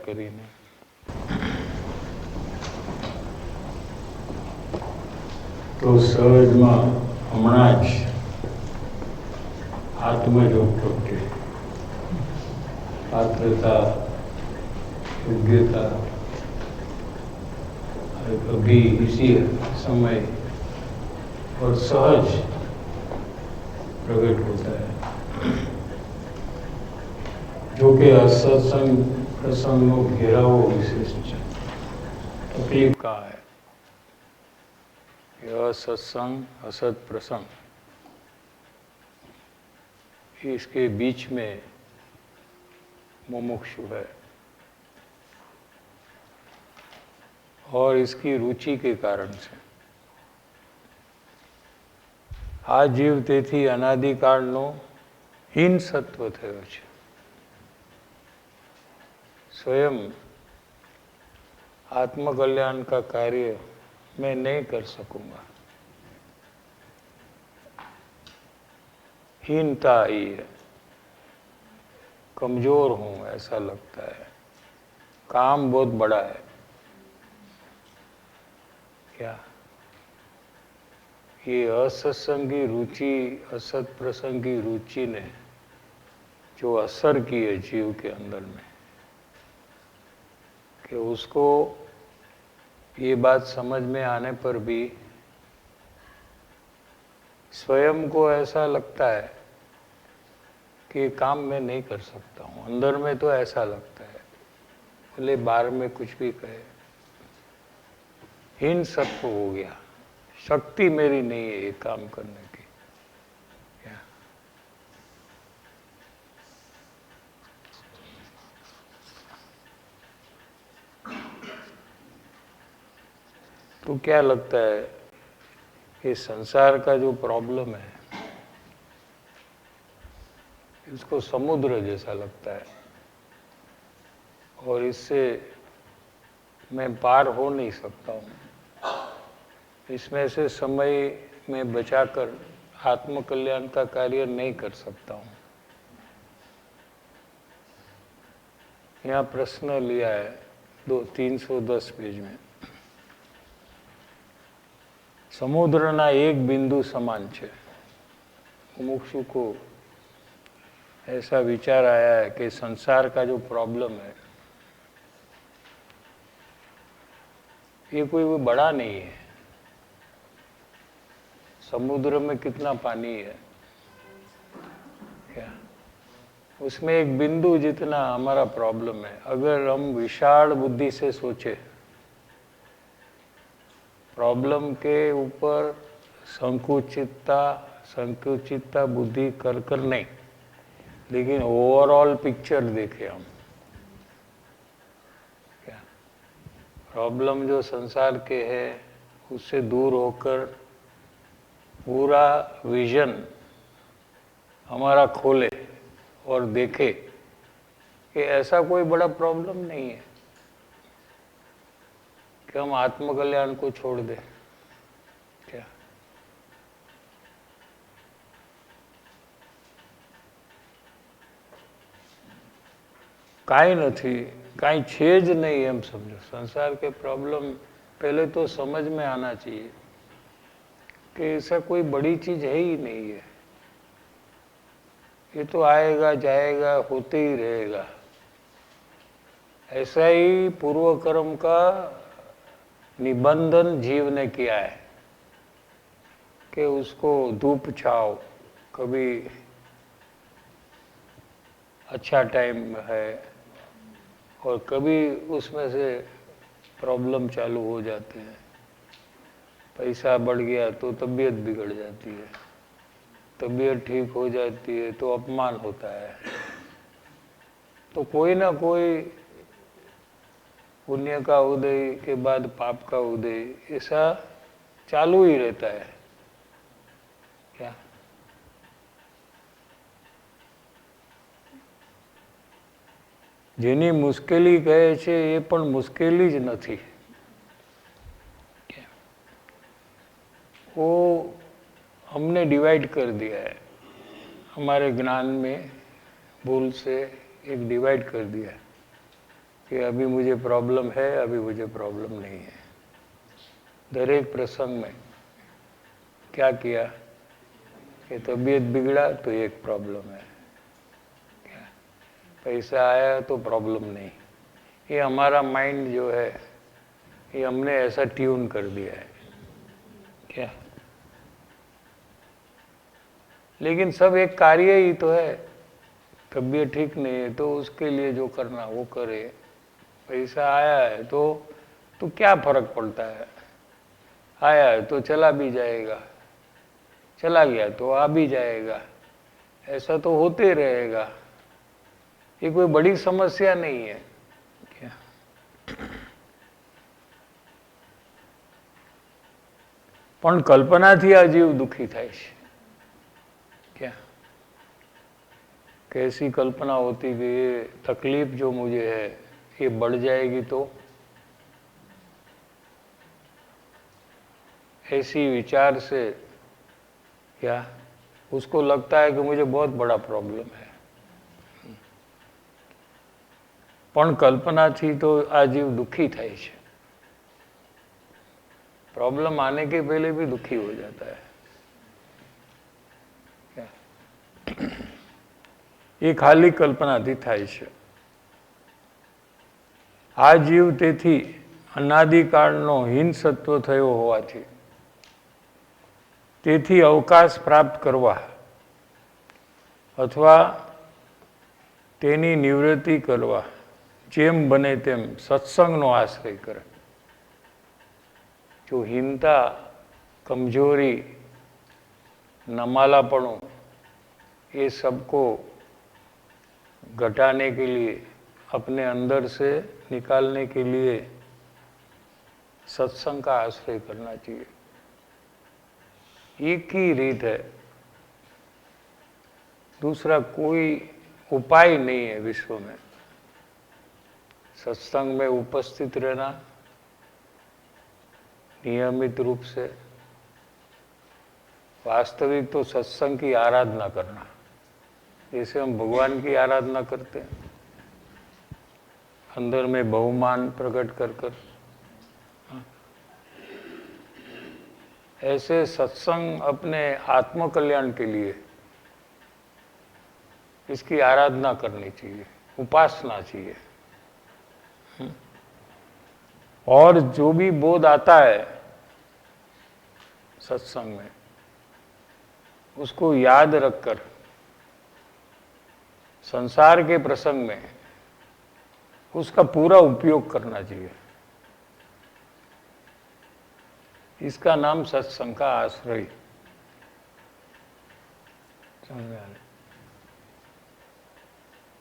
કરીને તો સહજમાં હમણાં જ આત્મજોગ પ્રત્યે પાત્રતા, योग्यता अभी इसी समय और सहज प्रकट होता है, जो कि असत्संग प्रसंगों घेराव विशिष्ट तकलीफ का है। यह सत्संग असत प्रसंग इसके बीच में मुमुक्षु है और इसकी रुचि के कारण से આ જીવ તેથી અનાદિકાળનો હીન સત્વ થયો છે। स्वयं आत्मकल्याण का कार्य मैं नहीं कर सकूंगा, हीनता आई है, कमजोर हूं ऐसा लगता है, काम बहुत बड़ा है। क्या ये असत्संगी रुचि, असत प्रसंगी रुचि ने जो असर की है जीव के अंदर में, कि उसको ये बात समझ में आने पर भी स्वयं को ऐसा लगता है कि काम मैं नहीं कर सकता हूँ। अंदर में तो ऐसा लगता है, भले बाहर में कुछ भी कहे, हीन सत्व हो गया, शक्ति मेरी नहीं है ये काम करने की। तो क्या लगता है कि संसार का जो प्रॉब्लम है इसको समुद्र जैसा लगता है और इससे मैं पार हो नहीं सकता हूँ। इसमें से समय में बचाकर आत्मकल्याण का कार्य नहीं कर सकता हूँ। यहाँ प्रश्न लिया है 310 पेज में। समुद्रना एक बिंदु समान छे। मुमुक्षु को ऐसा विचार आया है कि संसार का जो प्रॉब्लम है ये कोई भी बड़ा नहीं है। समुद्र में कितना पानी है, क्या उसमें एक बिंदु जितना हमारा प्रॉब्लम है। अगर हम विशाल बुद्धि से सोचे, प्रॉब्लम के ऊपर संकुचितता बुद्धि कर नहीं, लेकिन ओवरऑल पिक्चर देखे हम, क्या प्रॉब्लम जो संसार के है उससे दूर होकर पूरा विजन हमारा खोले और देखे कि ऐसा कोई बड़ा प्रॉब्लम नहीं है कि हम आत्मकल्याण को छोड़ दें। क्या काई नहीं, काई छे ज नहीं, एम समझो। संसार के प्रॉब्लम पहले तो समझ में आना चाहिए कि ऐसा कोई बड़ी चीज है ही नहीं है। ये तो आएगा जाएगा, होते ही रहेगा। ऐसा ही पूर्व कर्म का निबंधन जीव ने किया है कि उसको धूप छाव, कभी अच्छा टाइम है और कभी उसमें से प्रॉब्लम चालू हो जाते हैं। पैसा बढ़ गया तो तबीयत बिगड़ जाती है, तबीयत ठीक हो जाती है तो अपमान होता है। तो कोई ना कोई पुण्य का उदय के बाद पाप का उदय ऐसा चालू ही रहता है। क्या જેની મુશ્કેલી કહે છે એ પણ મુશ્કેલી જ નથી। वो हमने डिवाइड कर दिया है, हमारे ज्ञान में भूल से एक डिवाइड कर दिया है कि अभी मुझे प्रॉब्लम है, अभी मुझे प्रॉब्लम नहीं है। दरेक प्रसंग में क्या किया कि तबीयत बिगड़ा तो एक प्रॉब्लम है, क्या पैसा आया तो प्रॉब्लम नहीं। ये हमारा माइंड जो है, ये हमने ऐसा ट्यून कर दिया है क्या। लेकिन सब एक कार्य ही तो है। तबीयत ठीक नहीं है तो उसके लिए जो करना वो करे। पैसा आया है तो क्या फर्क पड़ता है, आया है तो चला भी जाएगा, चला गया तो आ भी जाएगा, ऐसा तो होते रहेगा। ये कोई बड़ी समस्या नहीं है क्या। પણ કલ્પનાથી આ જીવ દુઃખી થાય છે क्या। कैसी कल्पना होती कि ये तकलीफ जो मुझे है ये बढ़ जाएगी तो, ऐसी विचार से क्या उसको लगता है कि मुझे बहुत बड़ा प्रॉब्लम है। પણ कल्पनाથી तो आ जीव दुखी થાય છે। प्रॉब्लम आने के पहले भी दुखी हो जाता है क्या। ये खाली कल्पनाથી થાય છે। આ જીવ તેથી અનાદિકાળનો હીન સત્વ થયો હોવાથી તેથી અવકાશ પ્રાપ્ત કરવા અથવા તેની નિવૃત્તિ કરવા જેમ બને તેમ સત્સંગનો આશ્રય કરે। जो हीनता, कमजोरी, नमालापणों, ये सबको घटाने के लिए, अपने अंदर से निकालने के लिए सत्संग का आश्रय करना चाहिए। एक ही रीत है, दूसरा कोई उपाय नहीं है विश्व में। सत्संग में उपस्थित रहना, नियमित रूप से, वास्तविक तो सत्संग की आराधना करना, जैसे हम भगवान की आराधना करते हैं, अंदर में बहुमान प्रकट कर कर, ऐसे सत्संग अपने आत्म कल्याण के लिए इसकी आराधना करनी चाहिए, उपासना चाहिए। और जो भी बोध आता है सत्संग में, उसको याद रखकर संसार के प्रसंग में उसका पूरा उपयोग करना चाहिए। इसका नाम सत्संग का आश्रय।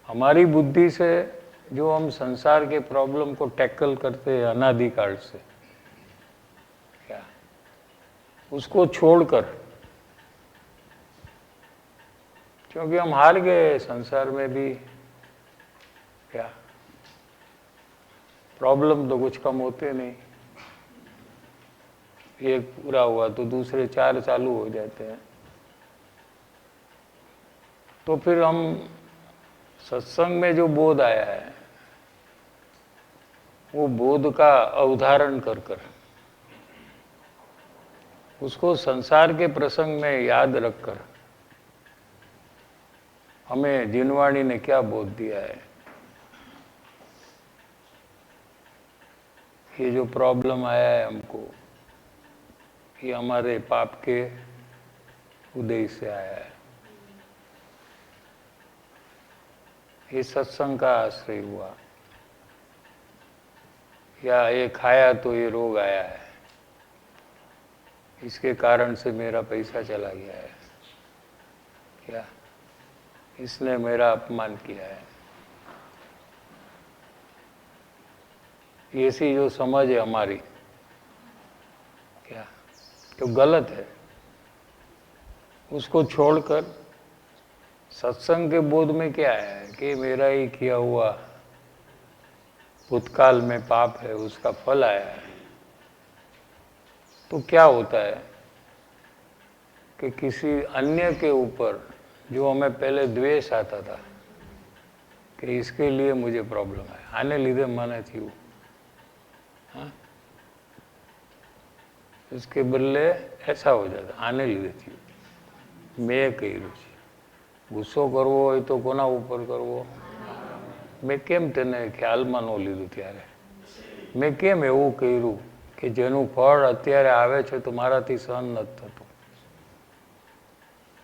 हमारी बुद्धि से जो हम संसार के प्रॉब्लम को टैकल करते हैं अनादिकाल से, क्या उसको छोड़कर, क्योंकि हम हार गए संसार में भी, क्या प्रॉब्लम तो कुछ कम होते नहीं, एक पूरा हुआ तो दूसरे 4 चालू हो जाते हैं। तो फिर हम सत्संग में जो बोध आया है वो बोध का अवधारण कर कर उसको संसार के प्रसंग में याद रखकर हमें जिनवाणी ने क्या बोध दिया है, ये जो प्रॉब्लम आया है हमको, ये हमारे पाप के उदय से आया है, ये सत्संग का आश्रय हुआ, या ये खाया तो ये रोग आया है, इसके कारण से मेरा पैसा चला गया है, क्या इसने मेरा अपमान किया है। ऐसी जो समझ है हमारी, क्या तो गलत है, उसको छोड़कर सत्संग के बोध में क्या है कि मेरा ही किया हुआ भूतकाल में पाप है, उसका फल आया है। तो क्या होता है कि किसी अन्य के ऊपर जो हमें पहले द्वेष आता था कि इसके लिए मुझे प्रॉब्लम है, आने लीधे મને થયું, हाँ, इसके बदले ऐसा हो जाता, आने लीधे થયું, મેં કર્યું છે. ગુસ્સો કરવો હોય તો કોના ઉપર કરવો? મેં કેમ તેને ખ્યાલમાં ન લીધું ત્યારે? મેં કેમ એવું કર્યું કે જેનું ફળ અત્યારે આવે છે તો મારાથી સહન નથી થતું?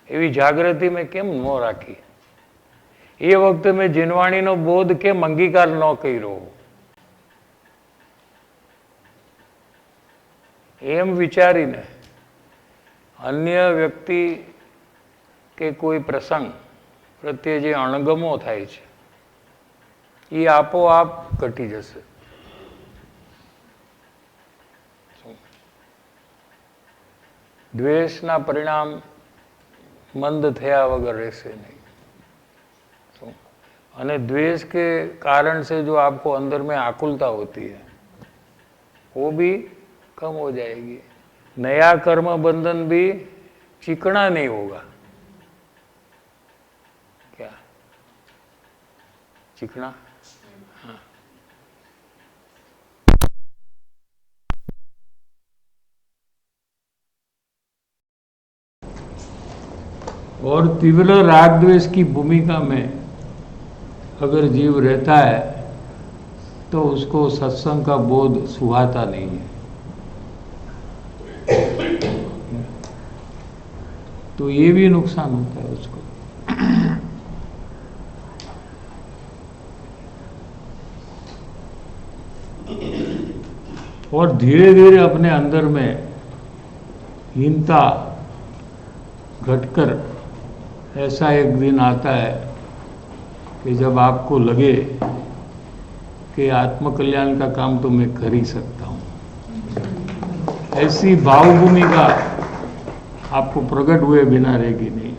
એવી જાગૃતિ મેં કેમ ન રાખી? એ વખતે મેં જીનવાણીનો બોધ કેમ અંગીકાર ન કર્યો? એમ વિચારીને અન્ય વ્યક્તિ કે કોઈ પ્રસંગ પ્રત્યે જે અણગમો થાય છે એ આપોઆપ ઘટી જશે. દ્વેષના પરિણામ મંદ થયા વગર રહેશે नहीं. અને द्वेष के कारण से जो आपको अंदर में आकुलता होती है वो भी कम हो जाएगी. नया कर्म बंधन भी चिकना नहीं होगा. क्या चिकना? हाँ. और तीव्र राग द्वेष की भूमिका में अगर जीव रहता है तो उसको सत्संग का बोध सुहाता नहीं है. तो ये भी नुकसान होता है उसको. और धीरे धीरे अपने अंदर में हीनता घटकर ऐसा एक दिन आता है कि जब आपको लगे कि आत्म कल्याण का काम तो मैं कर ही सकता हूँ. ऐसी भाव भूमिका आपको प्रकट हुए बिना रहेगी नहीं.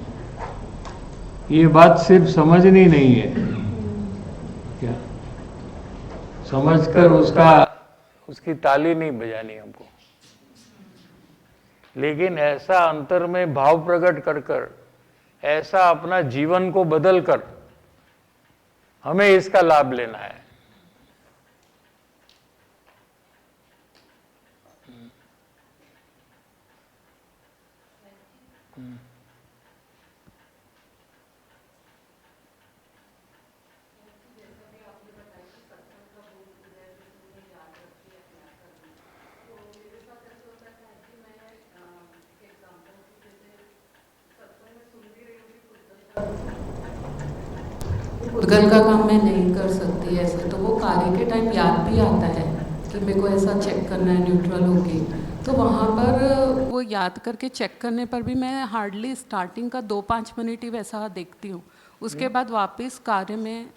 ये बात सिर्फ समझनी नहीं है, क्या समझकर उसकी ताली नहीं बजानी हमको, लेकिन ऐसा अंतर में भाव प्रकट कर कर ऐसा अपना जीवन को बदल कर हमें इसका लाभ लेना है. पुद्गल का काम मैं नहीं कर सकती ऐसा, तो वो कार्य के टाइम याद भी आता है कि मेरे को ऐसा चेक करना है न्यूट्रल होके, तो वहाँ पर वो याद करके चेक करने पर भी मैं हार्डली स्टार्टिंग का 2-5 मिनट ही वैसा देखती हूँ. उसके बाद वापस कार्य में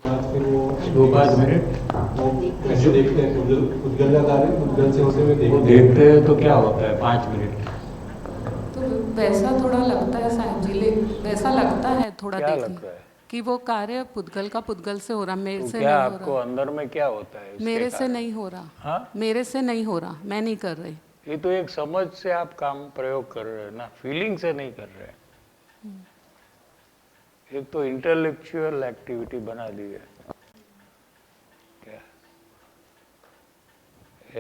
फिर वो 2-5 मिनट वो ऐसे देखते हैं पुद्गल का कार्य पुद्गल से होते हुए देखते हैं तो क्या होता है 5 मिनट? तो वैसा थोड़ा लगता है साहब जी, वैसा लगता है थोड़ा क्या देखने लगता है कि वो कार्य पुद्गल का पुद्गल से हो रहा, मेरे तो से क्या नहीं हो आपको रहा. अंदर में क्या होता है? मेरे से नहीं हो रहा. हाँ? मेरे से नहीं हो रहा, मैं नहीं कर रही. ये तो एक समझ से आप काम प्रयोग कर रहे हैं ना, फीलिंग से नहीं कर रहे. एक तो इंटेलेक्चुअल एक्टिविटी बना दी है. क्या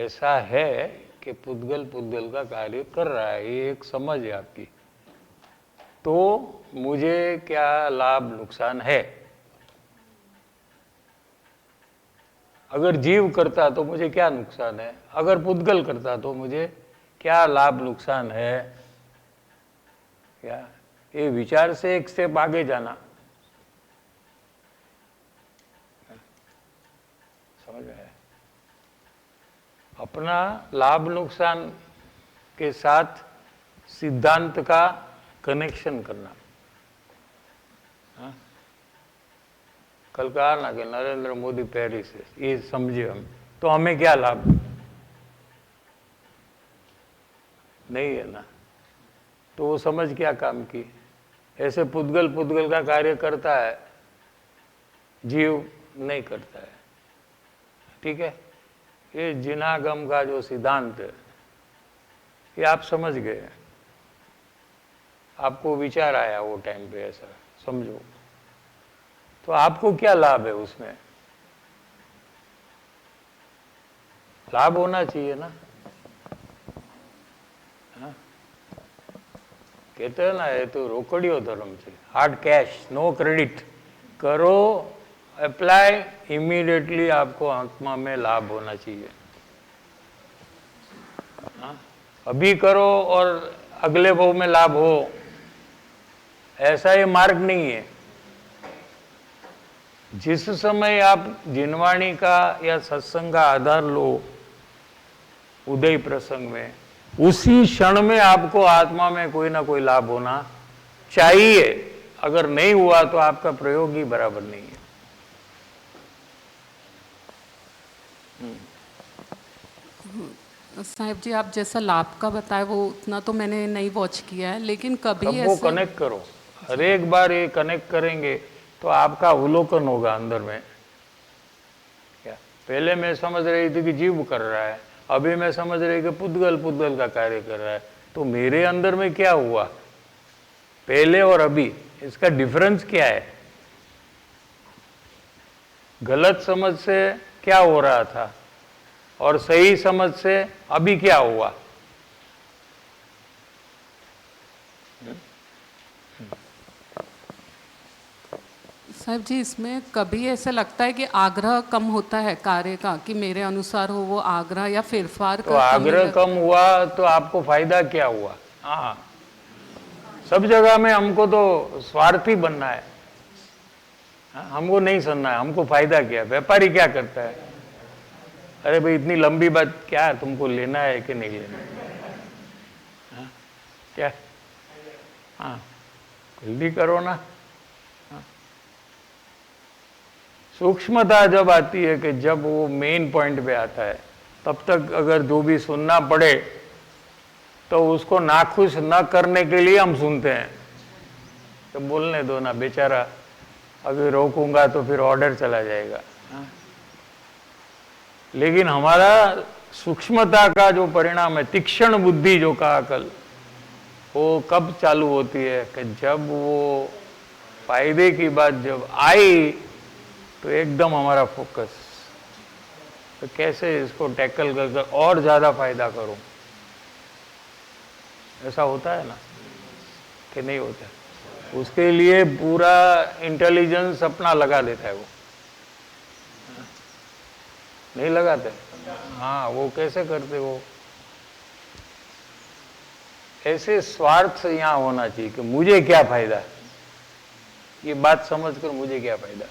ऐसा है कि पुद्गल पुद्गल का कार्य कर रहा है, ये एक समझ है आपकी. तो मुझे क्या लाभ नुकसान है? अगर जीव करता तो मुझे क्या नुकसान है? अगर पुद्गल करता तो मुझे क्या लाभ नुकसान है? क्या ये विचार से एक स्टेप आगे जाना. समझ में आया? अपना लाभ नुकसान के साथ सिद्धांत का कनेक्शन करना. हाँ? कल कहा ना कि नरेंद्र मोदी पेरिस है, ये समझे हम, तो हमें क्या लाभ? नहीं है ना. तो वो समझ क्या काम की? ऐसे पुद्गल पुद्गल का कार्य करता है, जीव नहीं करता है. ठीक है. ये जिनागम का जो सिद्धांत है ये आप समझ गए, आपको विचार आया वो टाइम पे ऐसा समझो, तो आपको क्या लाभ है उसमें? लाभ होना चाहिए ना। हाँ? कहते हैं ना, ये तो रोकड़ियो धर्म છે, हार्ड कैश, नो क्रेडिट, करो अप्लाई, इमीडिएटली आपको आत्मा में लाभ होना चाहिए। हाँ? अभी करो और अगले भाव में लाभ हो, ऐसा ये मार्ग नहीं है। जिस समय आप जिनवाणी का या सत्संग का आधार लो उदय प्रसंग में, उसी क्षण में आपको आत्मा में कोई ना कोई लाभ होना चाहिए। अगर नहीं हुआ तो आपका प्रयोग ही बराबर नहीं है। साहिब जी, आप जैसा लाभ का बताया वो उतना तो मैंने नहीं वॉच किया है, लेकिन कभी अब वो ऐसे कनेक्ट करो, हर एक बार ये कनेक्ट करेंगे तो आपका अवलोकन होगा अंदर में। क्या पहले मैं समझ रही थी कि जीव कर रहा है, अभी मैं समझ रही कि पुद्गल का कार्य कर रहा है, तो मेरे अंदर में क्या हुआ पहले और अभी, इसका डिफरेंस क्या है? गलत समझ से क्या हो रहा था और सही समझ से अभी क्या हुआ? साहिब जी, इसमें कभी ऐसा लगता है कि आग्रह कम होता है कार्य का, कि मेरे अनुसार हो वो आग्रह या फेरफार तो का आग्रह कम हुआ तो आपको फायदा क्या हुआ? हाँ, सब जगह में हमको तो स्वार्थी बनना है। हाँ, हमको नहीं सुनना है, हमको फायदा क्या? व्यापारी क्या करता है? अरे भाई इतनी लंबी बात क्या है, तुमको लेना है कि नहीं लेना? हाँ, क्या? हाँ, जल्दी करो ना। हाँ। सूक्ष्मता जब आती है कि जब वो मेन पॉइंट पे आता है, तब तक अगर जो भी सुनना पड़े तो उसको नाखुश न करने के लिए हम सुनते हैं तो बोलने दो ना बेचारा, अभी रोकूंगा तो फिर ऑर्डर चला जाएगा। हाँ? लेकिन हमारा सूक्ष्मता का जो परिणाम है, तीक्ष्ण बुद्धि जो कहा कल, वो कब चालू होती है कि जब वो फायदे की बात जब आई तो एकदम हमारा फोकस, तो कैसे इसको टैकल कर और ज़्यादा फायदा करूं। ऐसा होता है ना कि नहीं होता? उसके लिए पूरा इंटेलिजेंस अपना लगा देता है वो, नहीं लगाते? हाँ, वो कैसे करते? वो ऐसे स्वार्थ यहाँ होना चाहिए कि मुझे क्या फायदा, ये बात समझकर मुझे क्या फायदा।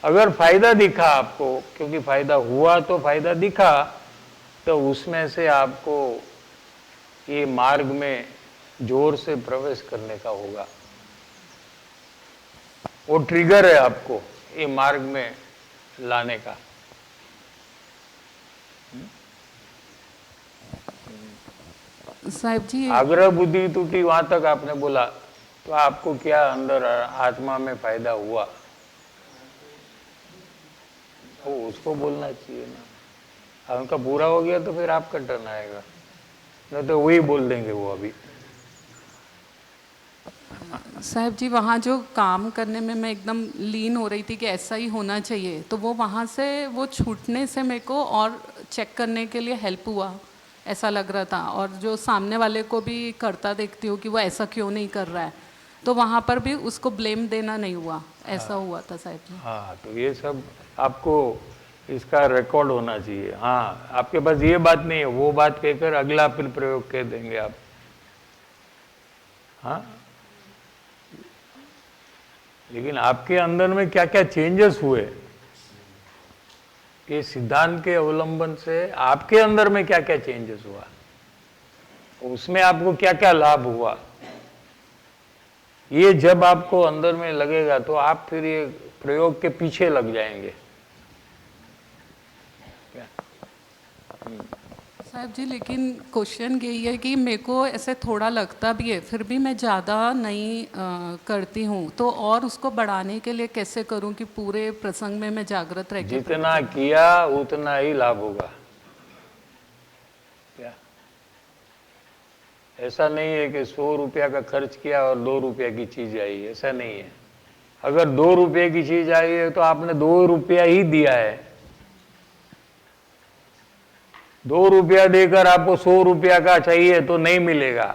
अगर फायदा दिखा आपको, क्योंकि फायदा हुआ तो फायदा दिखा, तो उसमें से आपको ये मार्ग में जोर से प्रवेश करने का होगा। वो ट्रिगर है आपको ये मार्ग में लाने का। साहिब जी, आग्रह बुद्धि टूटी, वहां तक आपने बोला, तो आपको क्या अंदर आत्मा में फायदा हुआ वो उसको बोलना चाहिए ना। उनका पूरा हो गया तो फिर आपका टर्न आएगा, नहीं तो वही बोल देंगे वो अभी। साहिब जी, वहाँ जो काम करने में मैं एकदम लीन हो रही थी कि ऐसा ही होना चाहिए, तो वो वहाँ से वो छूटने से मेरे को और चेक करने के लिए हेल्प हुआ, ऐसा लग रहा था। और जो सामने वाले को भी करता देखती हूँ कि वो ऐसा क्यों नहीं कर रहा है, तो वहाँ पर भी उसको ब्लेम देना नहीं हुआ, ऐसा हुआ था साहिब जी। हाँ, तो ये सब आपको इसका रिकॉर्ड होना चाहिए। हाँ, आपके पास ये बात नहीं है, वो बात कहकर अगला फिर प्रयोग कह देंगे आप। हाँ, लेकिन आपके अंदर में क्या क्या चेंजेस हुए, ये सिद्धांत के अवलंबन से आपके अंदर में क्या क्या चेंजेस हुआ, उसमें आपको क्या क्या लाभ हुआ, ये जब आपको अंदर में लगेगा तो आप फिर ये प्रयोग के पीछे लग जाएंगे। साहब जी, लेकिन क्वेश्चन यही है कि मेरे को ऐसे थोड़ा लगता भी है, फिर भी मैं ज़्यादा नहीं करती हूँ, तो और उसको बढ़ाने के लिए कैसे करूँ कि पूरे प्रसंग में मैं जागृत रह के जितना किया उतना ही लाभ होगा। क्या ऐसा नहीं है कि 100 रुपया का खर्च किया और 2 रुपया की चीज आई, ऐसा नहीं है। अगर 2 रुपये की चीज आई है तो आपने 2 रुपया ही दिया है। 2 रुपया देकर आपको 100 रुपया का चाहिए तो नहीं मिलेगा।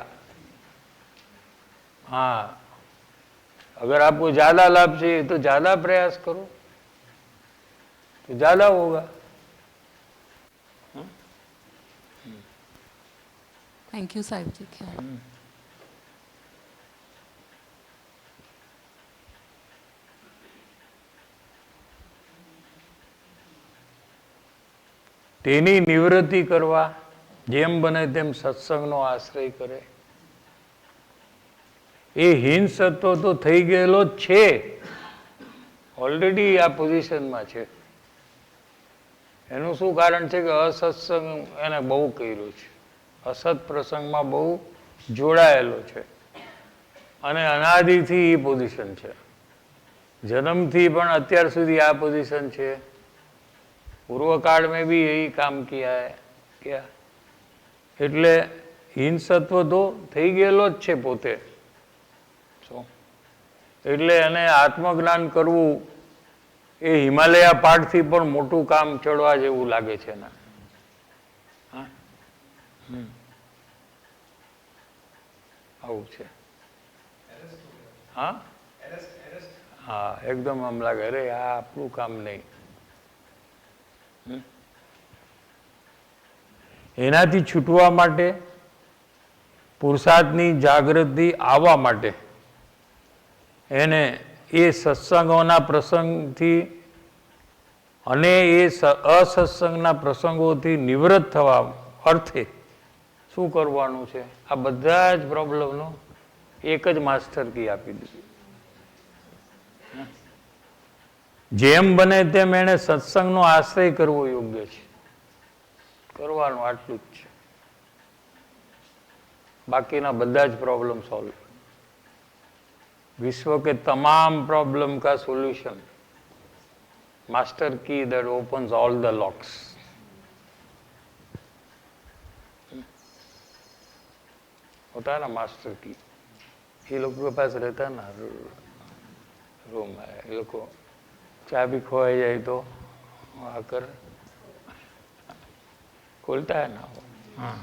हाँ, अगर आपको ज्यादा लाभ चाहिए तो ज्यादा प्रयास करो तो ज्यादा होगा। थैंक यू साहिब जी। क्या તેની નિવૃત્તિ કરવા જેમ બને તેમ સત્સંગનો આશ્રય કરે। એ હીન સત્વ તો થઈ ગયેલો જ છે, ઓલરેડી આ પોઝિશનમાં છે। એનું શું કારણ છે કે અસત્સંગ એને બહુ કર્યું છે, અસત પ્રસંગમાં બહુ જોડાયેલો છે અને અનાદિથી એ પોઝિશન છે, જન્મથી પણ અત્યાર સુધી આ પોઝિશન છે। पूर्व काल में भी यही काम किया है। क्या એટલે હીન સત્વ તો થઈ ગયેલો જ છે પોતે। એટલે એને આત્મજ્ઞાન કરવું એ હિમાલયા પાડથી પણ મોટું કામ ચડવા જેવું લાગે છે ને। આવું છે। હા હા, એકદમ આમ લાગે અરે આ આપણું કામ નહીં। એનાથી છૂટવા માટે, પુરુષાર્થની જાગૃતિ આવવા માટે એને એ સત્સંગોના પ્રસંગથી અને એ અસત્સંગના પ્રસંગોથી નિવૃત્ત થવા અર્થે શું કરવાનું છે? આ બધા જ પ્રોબ્લેમનો એક જ માસ્ટર કી આપી દીધી। જેમ બને તેમ એને સત્સંગનો આશ્રય કરવો યોગ્ય છે, કરવાનું આટલું જ છે। બાકીના બધા જ પ્રોબ્લેમ સોલ્વ। विश्व के तमाम प्रॉब्लम का सॉल्यूशन, मास्टर की that opens all the locks. होता है ना मास्टर की, ये लोगों के पास रहता है ना रूम है, ये लोग को चाबी खोई जाए तो आकर खोलता है ना वो। हाँ,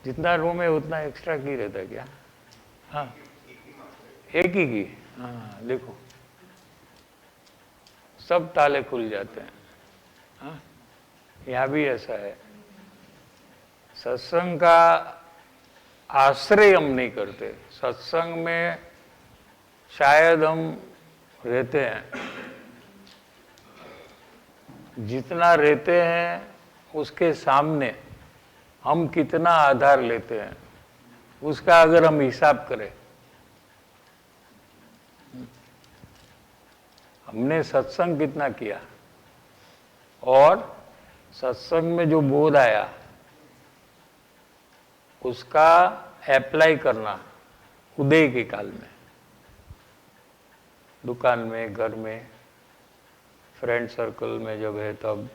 जितना रूम है उतना एक्स्ट्रा की रहता है क्या? हाँ, एक ही की। हाँ देखो, सब ताले खुल जाते हैं। हाँ, यहाँ भी ऐसा है। सत्संग का आश्रय हम नहीं करते, सत्संग में शायद हम रहते हैं, जितना रहते हैं उसके सामने हम कितना आधार लेते हैं उसका अगर हम हिसाब करें, हमने सत्संग कितना किया और सत्संग में जो बोध आया उसका अप्लाई करना उदय के काल में, दुकान में, घर में, फ्रेंड सर्कल में जब है तब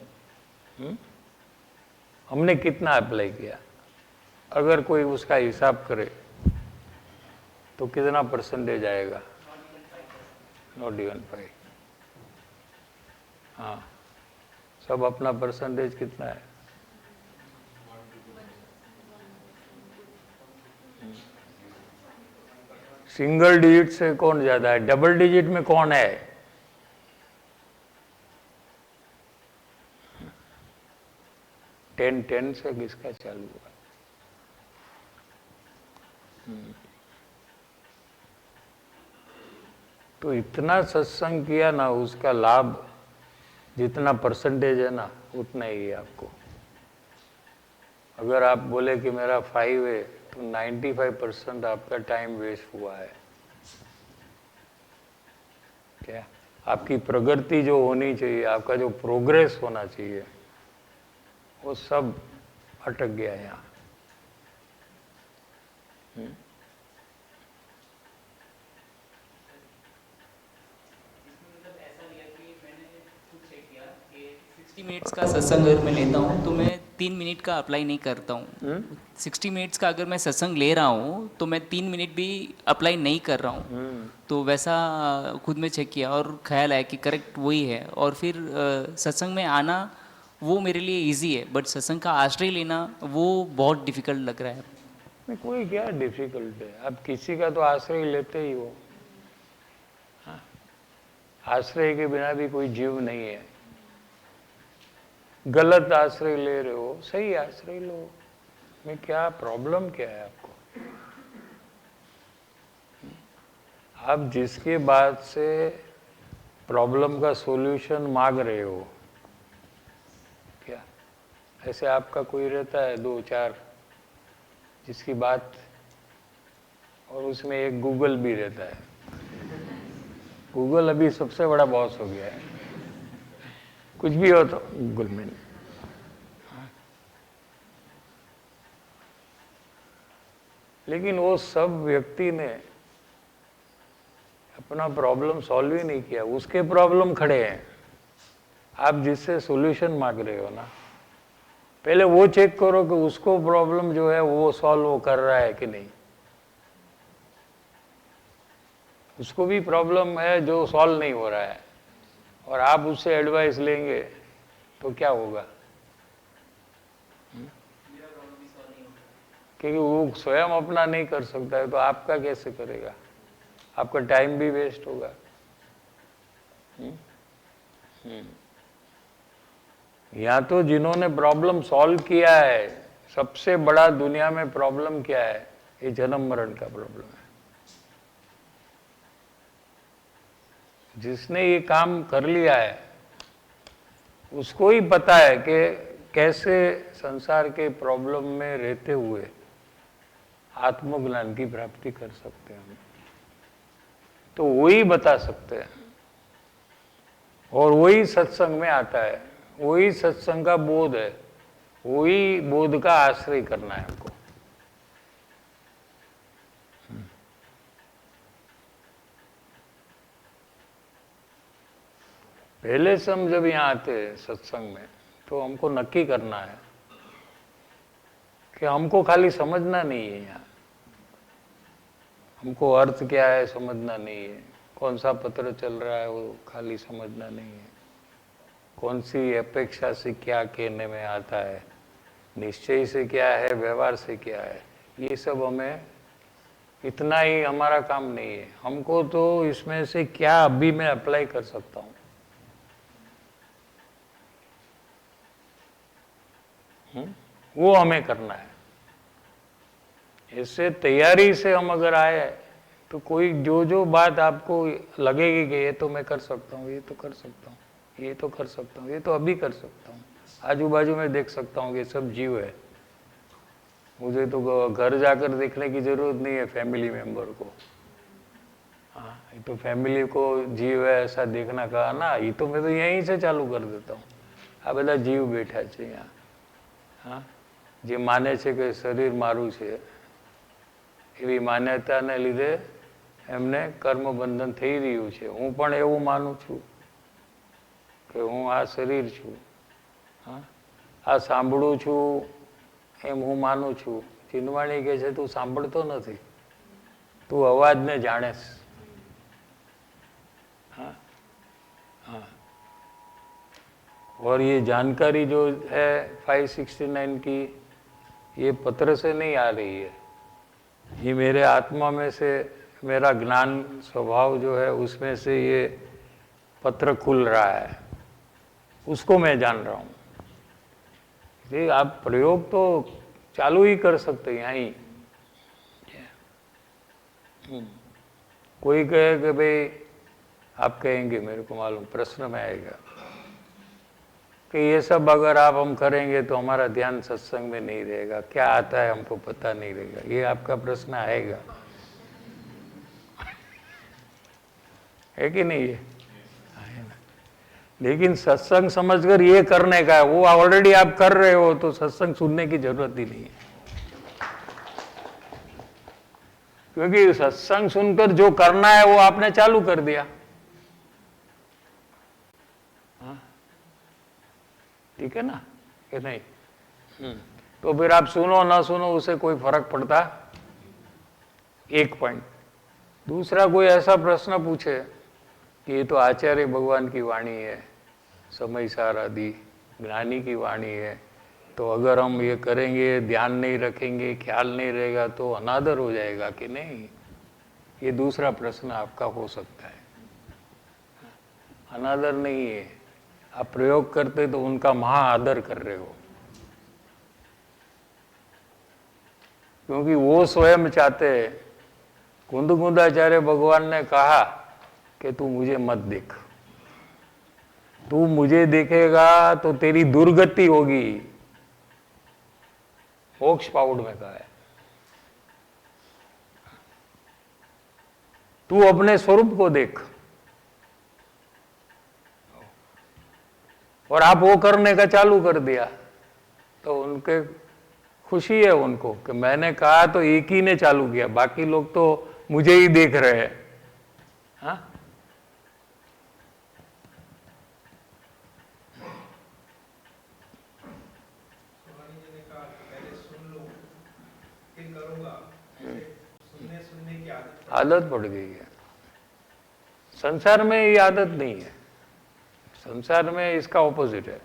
हमने कितना अप्लाई किया, अगर कोई उसका हिसाब करे तो कितना परसेंटेज आएगा? Not even 5। हाँ, सब अपना परसेंटेज कितना है? सिंगल डिजिट से कौन ज्यादा है? डबल डिजिट में कौन है? टेन से किसका चालू हुआ? तो इतना सत्संग किया ना, उसका लाभ जितना परसेंटेज है ना उतना ही है आपको। अगर आप बोले कि मेरा 5 है तो 95% आपका टाइम वेस्ट हुआ है। क्या आपकी प्रगति जो होनी चाहिए, आपका जो प्रोग्रेस होना चाहिए वो सब अटक गया यहाँ। मतलब ऐसा लिया कि मैंने खुद चेक किया कि 60 मिनट्स का सत्संग अगर मैं लेता हूँ तो मैं 3 मिनट का अप्लाई नहीं करता हूँ। 60 मिनट्स का अगर मैं सत्संग ले रहा हूँ तो मैं 3 मिनट भी अप्लाई नहीं कर रहा हूँ। तो वैसा खुद में चेक किया और ख्याल आया कि करेक्ट वही है। और फिर सत्संग में आना वो मेरे लिए इजी है, बट सत्संग का आश्रय लेना वो बहुत डिफ़िकल्ट लग रहा है। नहीं, कोई क्या डिफिकल्ट है, आप किसी का तो आश्रय लेते ही हो। हाँ, आश्रय के बिना भी कोई जीव नहीं है। गलत आश्रय ले रहे हो, सही आश्रय लो। में क्या प्रॉब्लम क्या है आपको? आप जिसके बाद से प्रॉब्लम का सॉल्यूशन मांग रहे हो, क्या ऐसे आपका कोई रहता है 2-4 जिसकी बात, और उसमें एक गूगल भी रहता है। गूगल अभी सबसे बड़ा बॉस हो गया है, कुछ भी हो तो गूगल में। लेकिन वो सब व्यक्ति ने अपना प्रॉब्लम सॉल्व ही नहीं किया, उसके प्रॉब्लम खड़े हैं। आप जिससे सॉल्यूशन मांग रहे हो ना, पहले वो चेक करो कि उसको प्रॉब्लम जो है वो सॉल्व वो कर रहा है कि नहीं। उसको भी प्रॉब्लम है जो सॉल्व नहीं हो रहा है, और आप उससे एडवाइस लेंगे तो क्या होगा? क्योंकि वो स्वयं अपना नहीं कर सकता है तो आपका कैसे करेगा? आपका टाइम भी वेस्ट होगा। या तो जिन्होंने प्रॉब्लम सॉल्व किया है, सबसे बड़ा दुनिया में प्रॉब्लम क्या है? ये जन्म मरण का प्रॉब्लम है। जिसने ये काम कर लिया है उसको ही पता है कि कैसे संसार के प्रॉब्लम में रहते हुए आत्मज्ञान की प्राप्ति कर सकते हैं। तो वही बता सकते हैं, और वही सत्संग में आता है, वही सत्संग का बोध है, वही बोध का आश्रय करना है हमको। पहले से हम जब यहाँ आते हैं सत्संग में तो हमको नक्की करना है कि हमको खाली समझना नहीं है, यहाँ हमको अर्थ क्या है समझना नहीं है, कौन सा पत्र चल रहा है वो खाली समझना नहीं है, कौन सी अपेक्षा से क्या कहने में आता है, निश्चय से क्या है, व्यवहार से क्या है, ये सब हमें इतना ही हमारा काम नहीं है। हमको तो इसमें से क्या अभी मैं अप्लाई कर सकता हूँ, वो हमें करना है। इससे तैयारी से हम अगर आए तो कोई जो बात आपको लगेगी कि ये तो मैं कर सकता हूँ, ये तो कर सकता हूँ, ये तो कर सकता हूँ, ये तो अभी कर सकता हूँ, आजू बाजू में देख सकता हूँ कि सब जीव है, मुझे तो घर जाकर देखने की जरूरत नहीं है फैमिली मेंबर को। हाँ, ये तो फैमिली को जीव है ऐसा देखना कहा ना, ये तो मैं तो यहीं से चालू कर देता हूँ। आ બધા जीव बैठा છે यहाँ, हाँ, જે માને છે કે શરીર મારું છે, એવી માન્યતાને લીધે એમને કર્મ બંધન થઈ રહ્યું છે। હું પણ એવું માનું છું કે હું આ શરીર છું, હા, આ સાંભળું છું એમ હું માનું છું। ચિંતવાણી કહે છે તું સાંભળતો નથી, તું અવાજને જાણેશ। हाँ हाँ, और ये जानकारी जो है 569 की, ये पत्र से नहीं आ रही है, ये मेरे आत्मा में से, मेरा ज्ञान स्वभाव जो है उसमें से ये पत्र खुल रहा है, उसको मैं जान रहा हूँ। ये आप प्रयोग तो चालू ही कर सकते हैं यहीं। कोई कहे कि भाई, आप कहेंगे मेरे को मालूम, प्रश्न में आएगा कि ये सब अगर आप हम करेंगे तो हमारा ध्यान सत्संग में नहीं रहेगा, क्या आता है हमको पता नहीं रहेगा, ये आपका प्रश्न आएगा, है कि नहीं? है ना। लेकिन सत्संग समझकर ये करने का है, वो ऑलरेडी आप कर रहे हो, तो सत्संग सुनने की जरूरत ही नहीं है। क्योंकि सत्संग सुनकर जो करना है वो आपने चालू कर दिया। ठीक है ना कि नहीं? तो फिर आप सुनो ना सुनो उससे कोई फर्क पड़ता? एक पॉइंट। दूसरा, कोई ऐसा प्रश्न पूछे कि ये तो आचार्य भगवान की वाणी है, समय सार आदि ज्ञानी की वाणी है, तो अगर हम ये करेंगे, ध्यान नहीं रखेंगे, ख्याल नहीं रहेगा तो अनादर हो जाएगा कि नहीं? ये दूसरा प्रश्न आपका हो सकता है। अनादर नहीं है, आप प्रयोग करते तो उनका महा आदर कर रहे हो, क्योंकि वो स्वयं चाहते हैं। कुंदकुंदाचार्य भगवान ने कहा कि तू मुझे मत देख, तू मुझे देखेगा तो तेरी दुर्गति होगी। मोक्ष पाउड में कहा है। तू अपने स्वरूप को देख। और आप वो करने का चालू कर दिया, तो उनके खुशी है उनको कि मैंने कहा तो एक ही ने चालू किया, बाकी लोग तो मुझे ही देख रहे हैं। हाँ, आदत पड़ गई है। संसार में ये आदत नहीं है, संसार में इसका ऑपोजिट है।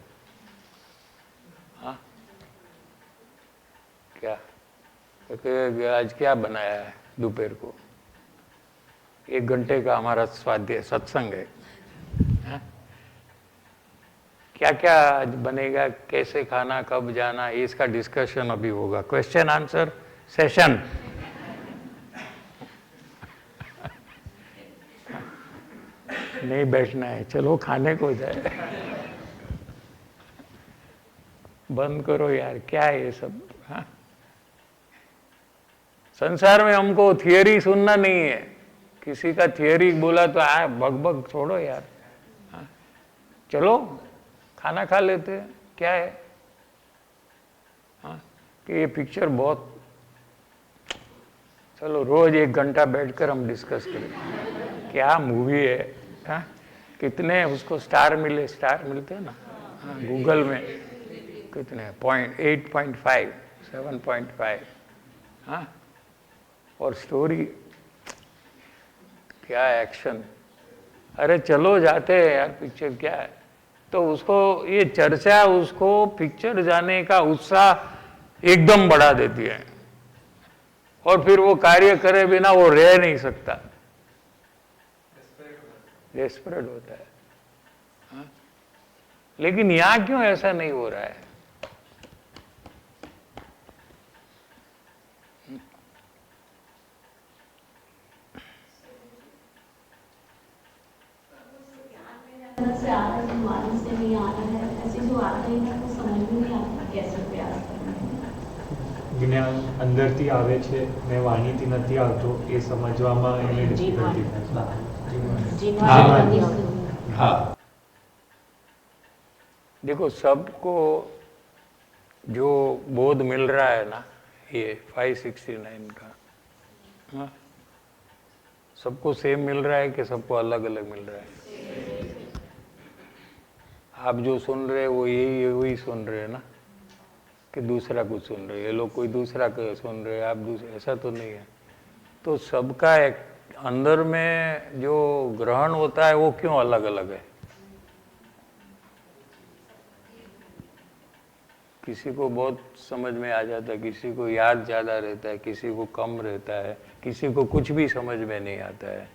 हाँ, क्या आज क्या बनाया है दोपहर को? 1 घंटे का हमारा स्वाध्याय सत्संग है। हाँ? क्या क्या आज बनेगा, कैसे खाना, कब जाना, इसका डिस्कशन अभी होगा। Question answer session. नहीं बैठना है, चलो खाने को जाए। बंद करो यार, क्या है ये सब? हाँ? संसार में हमको थियरी सुनना नहीं है। किसी का थियरी बोला तो भग छोड़ो यार। हाँ? चलो खाना खा लेते हैं, क्या है? हाँ? कि ये पिक्चर बहुत, चलो रोज 1 घंटा बैठकर हम डिस्कस करें क्या मूवी है। हाँ? कितने उसको स्टार मिलते हैं ना? हाँ, गूगल में कितने 8.5 7.5। हाँ, और स्टोरी क्या एक्शन। अरे चलो जाते हैं यार, पिक्चर क्या है। तो उसको ये चर्चा उसको पिक्चर जाने का उत्साह एकदम बढ़ा देती है, और फिर वो कार्य करे बिना वो रह नहीं सकता, डेस्परेट होता है। हाँ? लेकिन यहां क्यों ऐसा नहीं हो रहा है? से आ रहा है, वाणी से नहीं आ रहा है, ऐसे जो आते हैं वो समझ में नहीं आता कैसे प्रयास करना है। જ્ઞાન અંદરથી આવે છે ને વાણીથી નથી આવતો, એ સમજવામાં એને ડિફિકલ્ટી થાય છે। हाँ, देखो सबको जो बोध मिल रहा है ना, ये 569 का, हाँ? सबको सेम मिल रहा है कि सबको अलग अलग मिल रहा है? आप जो सुन रहे हैं वो वही सुन रहे हैं ना, कि दूसरा कुछ सुन रहे हैं? ये लोग कोई दूसरा सुन रहे हैं, आप दूसरा, ऐसा तो नहीं है। तो सबका एक अंदर में जो ग्रहण होता है वो क्यों अलग अलग है? किसी को बहुत समझ में आ जाता है, किसी को याद ज़्यादा रहता है, किसी को कम रहता है, किसी को कुछ भी समझ में नहीं आता है।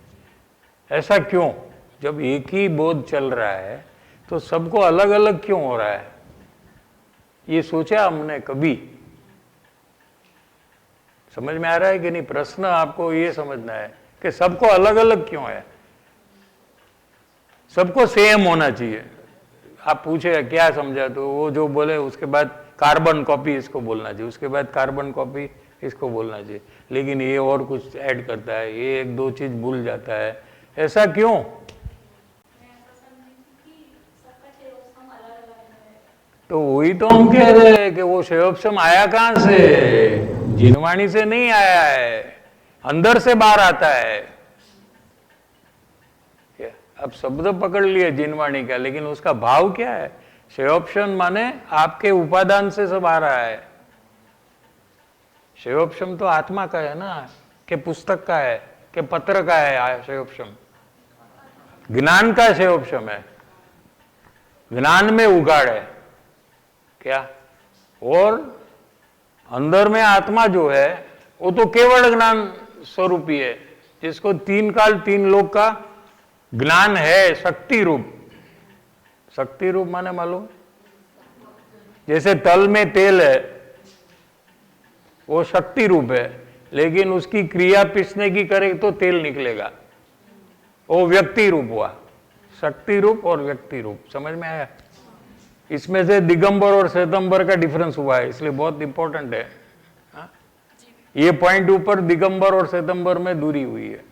ऐसा क्यों? जब एक ही बोध चल रहा है तो सबको अलग अलग क्यों हो रहा है? ये सोचा हमने कभी? समझ में आ रहा है कि नहीं? प्रश्न आपको ये समझना है कि सबको अलग अलग क्यों है? सबको सेम होना चाहिए। आप पूछे क्या समझा, तो वो जो बोले उसके बाद कार्बन कॉपी इसको बोलना चाहिए, उसके बाद कार्बन कॉपी इसको बोलना चाहिए, लेकिन ये और कुछ ऐड करता है, ये 1-2 चीज भूल जाता है। ऐसा क्यों? तो वही तो हम कह रहे हैं कि वो शयोपशम आया कहां से? जिनवाणी से नहीं आया है, अंदर से बाहर आता है। अब शब्द पकड़ लिए जिनवाणी का, लेकिन उसका भाव क्या है? शयोपशम माने आपके उपादान से सब आ रहा है। शयोपशम तो आत्मा का है ना, कि पुस्तक का है, कि पत्र का है। शयोपशम ज्ञान का शयोपशम है, ज्ञान में उगाड़ है क्या? और अंदर में आत्मा जो है वो तो केवल ज्ञान स्वरूपी है, जिसको तीन काल तीन लोक का ज्ञान है। शक्ति रूप, शक्ति रूप माने मालूम? जैसे तल में तेल है, वो शक्ति रूप है, लेकिन उसकी क्रिया पीसने की करे तो तेल निकलेगा, वो व्यक्ति रूप हुआ। शक्ति रूप और व्यक्ति रूप, समझ में आया? इसमें से दिगंबर और श्वेतंबर का डिफरेंस हुआ है, इसलिए बहुत इंपॉर्टेंट है। हाँ? ये पॉइंट ऊपर दिगंबर और श्वेतंबर में दूरी हुई है,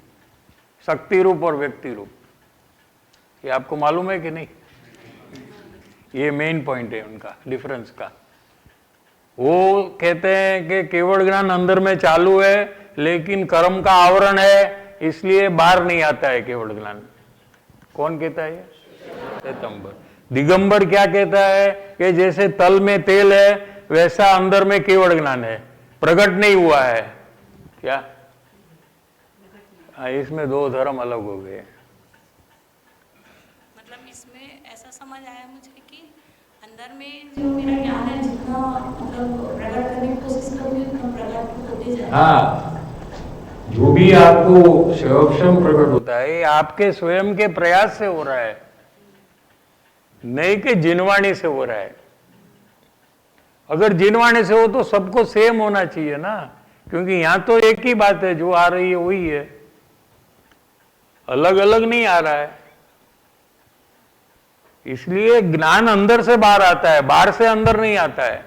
शक्ति रूप और व्यक्ति रूप। ये आपको मालूम है कि नहीं? ये मेन पॉइंट है उनका डिफरेंस का। वो कहते हैं कि केवल ज्ञान अंदर में चालू है, लेकिन कर्म का आवरण है, इसलिए बाहर नहीं आता है केवल ज्ञान। कौन कहता है ये? श्वेतंबर। दिगंबर क्या कहता है कि जैसे तल में तेल है, वैसा अंदर में केवल ज्ञान है, प्रकट नहीं हुआ है। क्या? इसमें दो धर्म अलग हो गए। मतलब इसमें ऐसा समझ आया मुझे कि अंदर में जो मेरा ज्ञान है, जितना मतलब प्रकट करने की कोशिश करूंगी उतना प्रकट होते जाए। हाँ, जो भी आपको शयोपशम प्रकट होता है, ये आपके स्वयं के प्रयास से हो रहा है, नहीं कि जिनवाणी से हो रहा है। अगर जिनवाणी से हो तो सबको सेम होना चाहिए ना, क्योंकि यहां तो एक ही बात है, जो आ रही है वही है, अलग अलग नहीं आ रहा है। इसलिए ज्ञान अंदर से बाहर आता है, बाहर से अंदर नहीं आता है।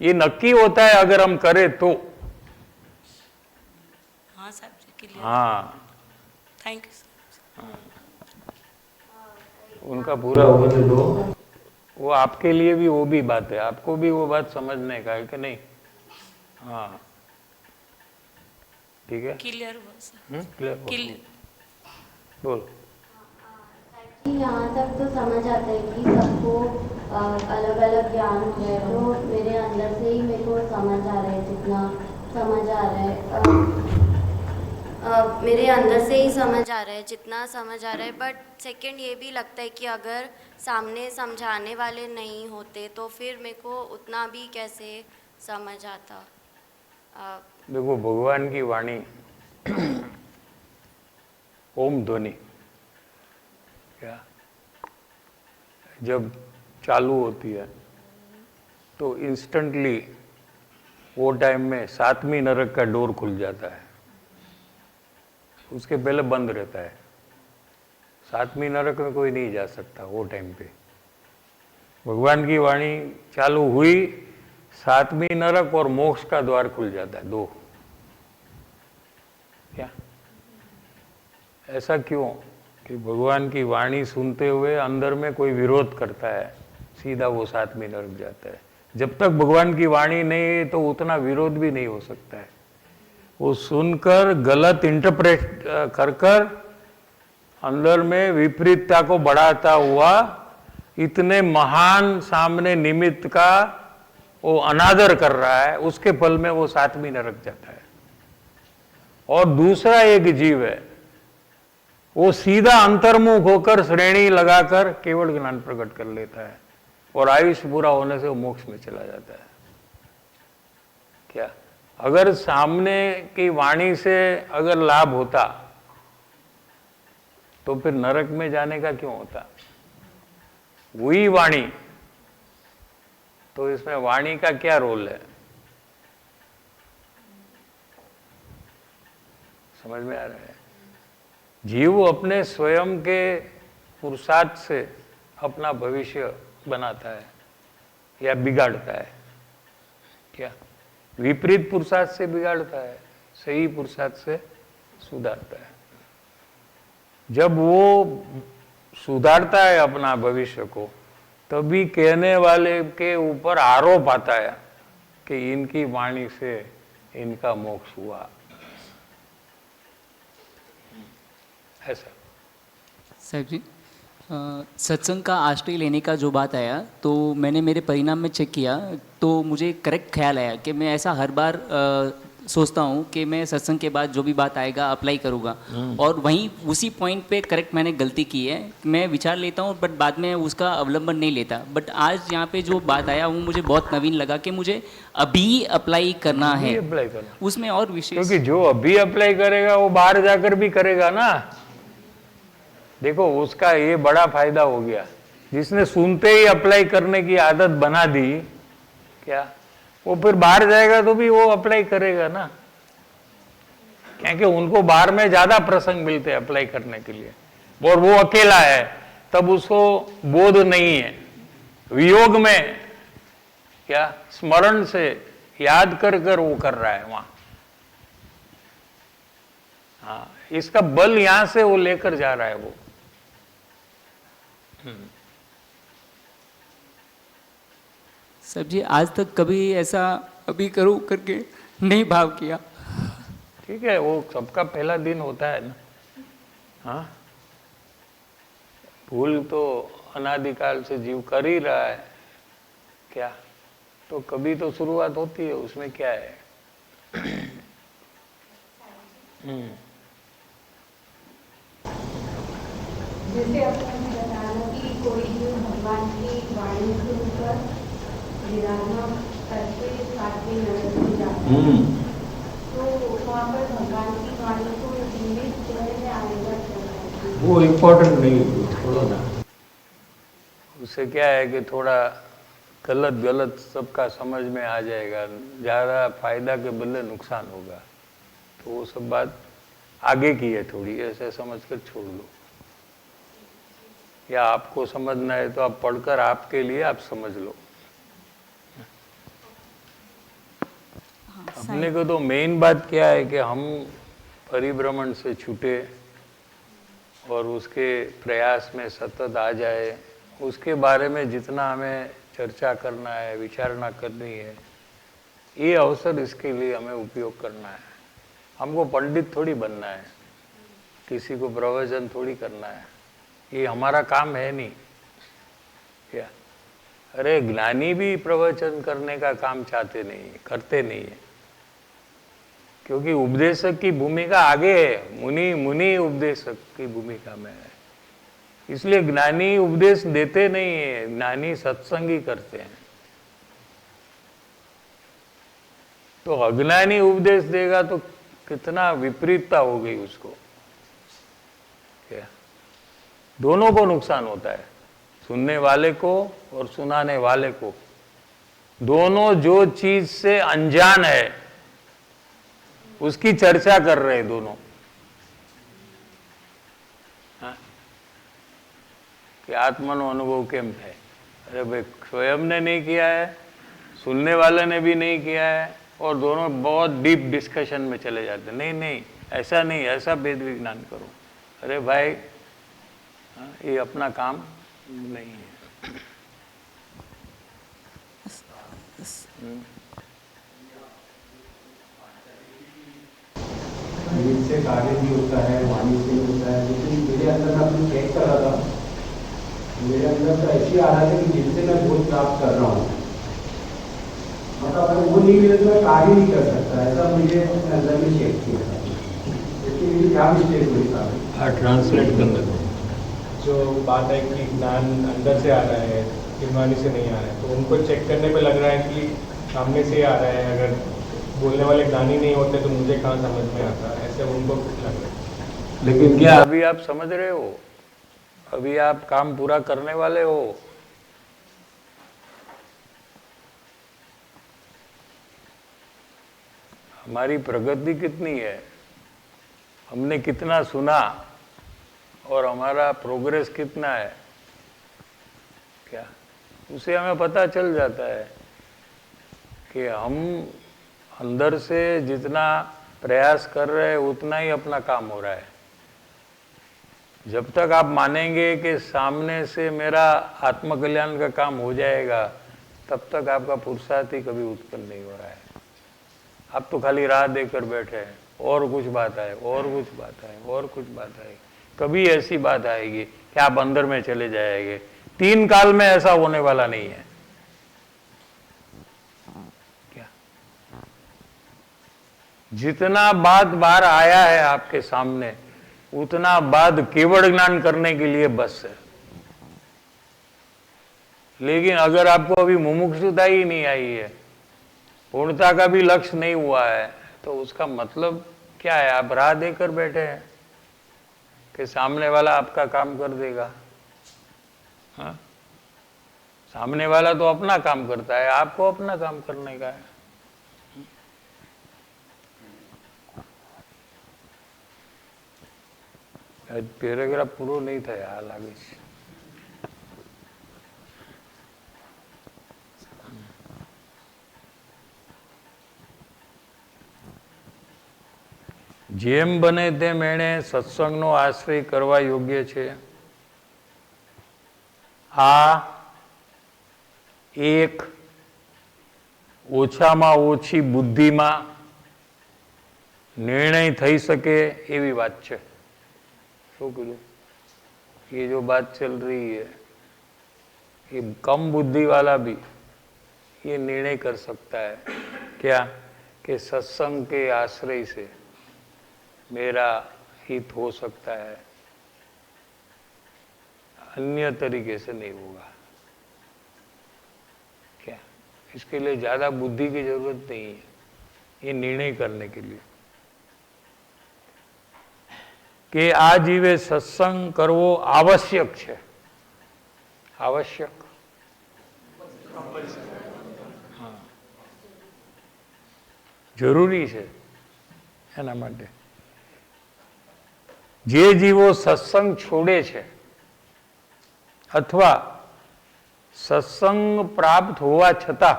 ये नक्की होता है अगर हम करें तो। हाँ साहब जी, क्लियर। हाँ, थैंक यू सर। उनका पूरा होने दो, वो आपके लिए भी वो भी बात है, आपको भी वो बात समझने का है कि नहीं? हाँ, ठीक है, क्लियर हुआ सर। Clear clear. बोल। यहाँ तक तो समझ आता है कि सबको अलग अलग ज्ञान है, तो मेरे अंदर से ही मेरे को समझ आ रहा है, जितना समझ आ रहा है मेरे अंदर से ही समझ आ रहा है, जितना समझ आ रहा है। बट सेकंड ये भी लगता है कि अगर सामने समझाने वाले नहीं होते तो फिर मेरे को उतना भी कैसे समझ आता। देखो, भगवान की वाणी ओम ध्वनि क्या जब चालू होती है तो इंस्टेंटली वो टाइम में सातवीं नरक का डोर खुल जाता है, उसके पहले बंद रहता है। सातवीं नरक में कोई नहीं जा सकता वो टाइम पे। भगवान की वाणी चालू हुई, सातवीं नरक और मोक्ष का द्वार खुल जाता है, दो। क्या ऐसा क्यों कि भगवान की वाणी सुनते हुए अंदर में कोई विरोध करता है, सीधा वो सातवीं नरक जाता है। जब तक भगवान की वाणी नहीं है तो उतना विरोध भी नहीं हो सकता है। वो सुनकर गलत इंटरप्रेट कर कर अंदर में विपरीतता को बढ़ाता हुआ इतने महान सामने निमित्त का वो अनादर कर रहा है, उसके फल में वो सातवीं नरक जाता है। और दूसरा एक जीव है, वो सीधा अंतर्मुख होकर श्रेणी लगाकर केवल ज्ञान प्रकट कर लेता है और आयुष्य पूरा होने से वो मोक्ष में चला जाता है। क्या अगर सामने की वाणी से अगर लाभ होता तो फिर नरक में जाने का क्यों होता? वही वाणी, तो इसमें वाणी का क्या रोल है? समझ में आ रहा है? जीव अपने स्वयं के पुरुषार्थ से अपना भविष्य बनाता है या बिगाड़ता है। क्या विपरीत पुरुषार्थ से बिगाड़ता है, सही पुरुषार्थ से सुधारता है। जब वो सुधारता है अपना भविष्य को तभी कहने वाले के ऊपर आरोप आता है कि इनकी वाणी से इनका मोक्ष हुआ, ऐसा। साहब जी, सत्संग का आश्रय लेने का जो बात आया, तो मैंने मेरे परिणाम में चेक किया तो मुझे करेक्ट ख्याल आया कि मैं ऐसा हर बार सोचता हूँ कि मैं सत्संग के बाद जो भी बात आएगा अप्लाई करूँगा, और वहीं उसी पॉइंट पे करेक्ट मैंने गलती की है। मैं विचार लेता हूँ बट बाद में उसका अवलंबन नहीं लेता। बट आज यहाँ पे जो बात आया वो मुझे बहुत नवीन लगा कि मुझे अभी अप्लाई करना है, अप्लाई करना, उसमें और विशेष, क्योंकि जो अभी अप्लाई करेगा वो बाहर जाकर भी करेगा ना। देखो उसका ये बड़ा फायदा हो गया, जिसने सुनते ही अप्लाई करने की आदत बना दी, क्या वो फिर बाहर जाएगा तो भी वो अप्लाई करेगा ना, क्योंकि उनको बाहर में ज्यादा प्रसंग मिलते हैं अप्लाई करने के लिए, और वो अकेला है तब उसको बोध नहीं है। वियोग में क्या स्मरण से याद कर कर वो कर रहा है वहां। हाँ, इसका बल यहां से वो लेकर जा रहा है वो। सर जी आज तक कभी ऐसा अभी करूँ करके नहीं भाव किया। ठीक है, वो सबका पहला दिन होता है ना। हाँ, भूल तो अनादिकाल से जीव कर ही रहा है, क्या तो कभी तो शुरुआत होती है, उसमें क्या है। जैसे आपने बताया कि कोई जो भगवान की वाणी सुनकर विराजमान करके साथ में नरक में जाता है, तो वहाँ पर भगवान की वाणी को इंग्लिश चेहरे में आएगा क्या? वो इम्पोर्टेंट नहीं है, छोड़ो ना। उससे क्या है कि थोड़ा गलत गलत सबका समझ में आ जाएगा, ज़्यादा फायदा के बदले नुकसान होगा, तो वो सब बात आगे की है थोड़ी, ऐसे समझ कर छोड़ दो। या आपको समझना है तो आप पढ़कर आपके लिए आप समझ लो। अपने को तो मेन बात क्या है कि हम परिभ्रमण से छूटे और उसके प्रयास में सतत आ जाए, उसके बारे में जितना हमें चर्चा करना है, विचारणा करनी है, ये अवसर इसके लिए हमें उपयोग करना है। हमको पंडित थोड़ी बनना है, किसी को प्रवचन थोड़ी करना है, ये हमारा काम है नहीं क्या। अरे ज्ञानी भी प्रवचन करने का काम चाहते नहीं, करते नहीं है, क्योंकि उपदेशक की भूमिका आगे है, मुनि उपदेशक की भूमिका में है। इसलिए ज्ञानी उपदेश देते नहीं है, ज्ञानी सत्संग ही करते हैं। तो अज्ञानी उपदेश देगा तो कितना विपरीतता हो गई उसको, क्या दोनों को नुकसान होता है, सुनने वाले को और सुनाने वाले को। दोनों जो चीज से अनजान है उसकी चर्चा कर रहे हैं दोनों। हाँ? कि आत्मनो अनुभव केम है, अरे भाई स्वयं ने नहीं किया है, सुनने वाले ने भी नहीं किया है, और दोनों बहुत डीप डिस्कशन में चले जाते हैं। नहीं नहीं ऐसा नहीं, ऐसा वेद विज्ञान करो। अरे भाई ये अपना काम नहीं है। दिल से कार्य भी होता है, वाणी से भी होता है, लेकिन मेरे अंदर मैं अपनी चेक कर रहा था, मेरे अंदर तो ऐसी आ रहा है कि जिनसे मैं बोध प्राप्त कर रहा हूँ, मतलब अगर वो नहीं मिले तो मैं कार्य नहीं कर सकता, ऐसा मुझे अपने अंदर में चेक किया था। लेकिन मेरी क्या मिस्टेक हुई था? हाँ, ट्रांसलेट करने दो। जो बात है कि ज्ञान अंदर से आ रहा है, वाणी से नहीं आ रहा है, तो उनको चेक करने पे लग रहा है कि सामने से आ रहा है। अगर बोलने वाले ज्ञानी नहीं होते तो मुझे कहाँ समझ में आता, ऐसे उनको लग रहा है। लेकिन क्या अभी आप समझ रहे हो? अभी आप काम पूरा करने वाले हो। हमारी प्रगति कितनी है, हमने कितना सुना और हमारा प्रोग्रेस कितना है, क्या उसे हमें पता चल जाता है कि हम अंदर से जितना प्रयास कर रहे हैं उतना ही अपना काम हो रहा है। जब तक आप मानेंगे कि सामने से मेरा आत्मकल्याण का काम हो जाएगा, तब तक आपका पुरुषार्थ ही कभी उत्पन्न नहीं हो रहा है। आप तो खाली राह देकर बैठे हैं, और कुछ बात आए, और कुछ बात आए, और कुछ बात आए। कभी ऐसी बात आएगी कि आप अंदर में चले जाएंगे। 3 काल में ऐसा होने वाला नहीं है। क्या जितना बात बाहर आया है आपके सामने, उतना बाद केवल ज्ञान करने के लिए बस है। लेकिन अगर आपको अभी मुमुक्षुता ही नहीं आई है, पूर्णता का भी लक्ष्य नहीं हुआ है, तो उसका मतलब क्या है? आप राह देकर बैठे हैं कि सामने वाला आपका काम कर देगा। हाँ? सामने वाला तो अपना काम करता है, आपको अपना काम करने का है। पैराग्राफ पूरा नहीं था यार, आगे से જેમ બને તેમ એણે સત્સંગનો આશ્રય કરવા યોગ્ય છે। આ એક ઓછામાં ઓછી બુદ્ધિમાં निर्णय થઈ શકે એવી વાત છે। શું કીધું? ये जो बात चल रही है, ये कम बुद्धि वाला भी ये निर्णय कर सकता है। क्या? कि सत्संग के आश्रय से मेरा हित हो सकता है, अन्य तरीके से नहीं होगा। क्या? इसके लिए ज्यादा बुद्धि की जरूरत नहीं है, ये निर्णय करने के लिए કે આ જીવે સત્સંગ કરવો આવશ્યક છે। આવશ્યક, હા, જરૂરી છે। એના માટે જે જીવો સત્સંગ છોડે છે અથવા સત્સંગ પ્રાપ્ત હોવા છતાં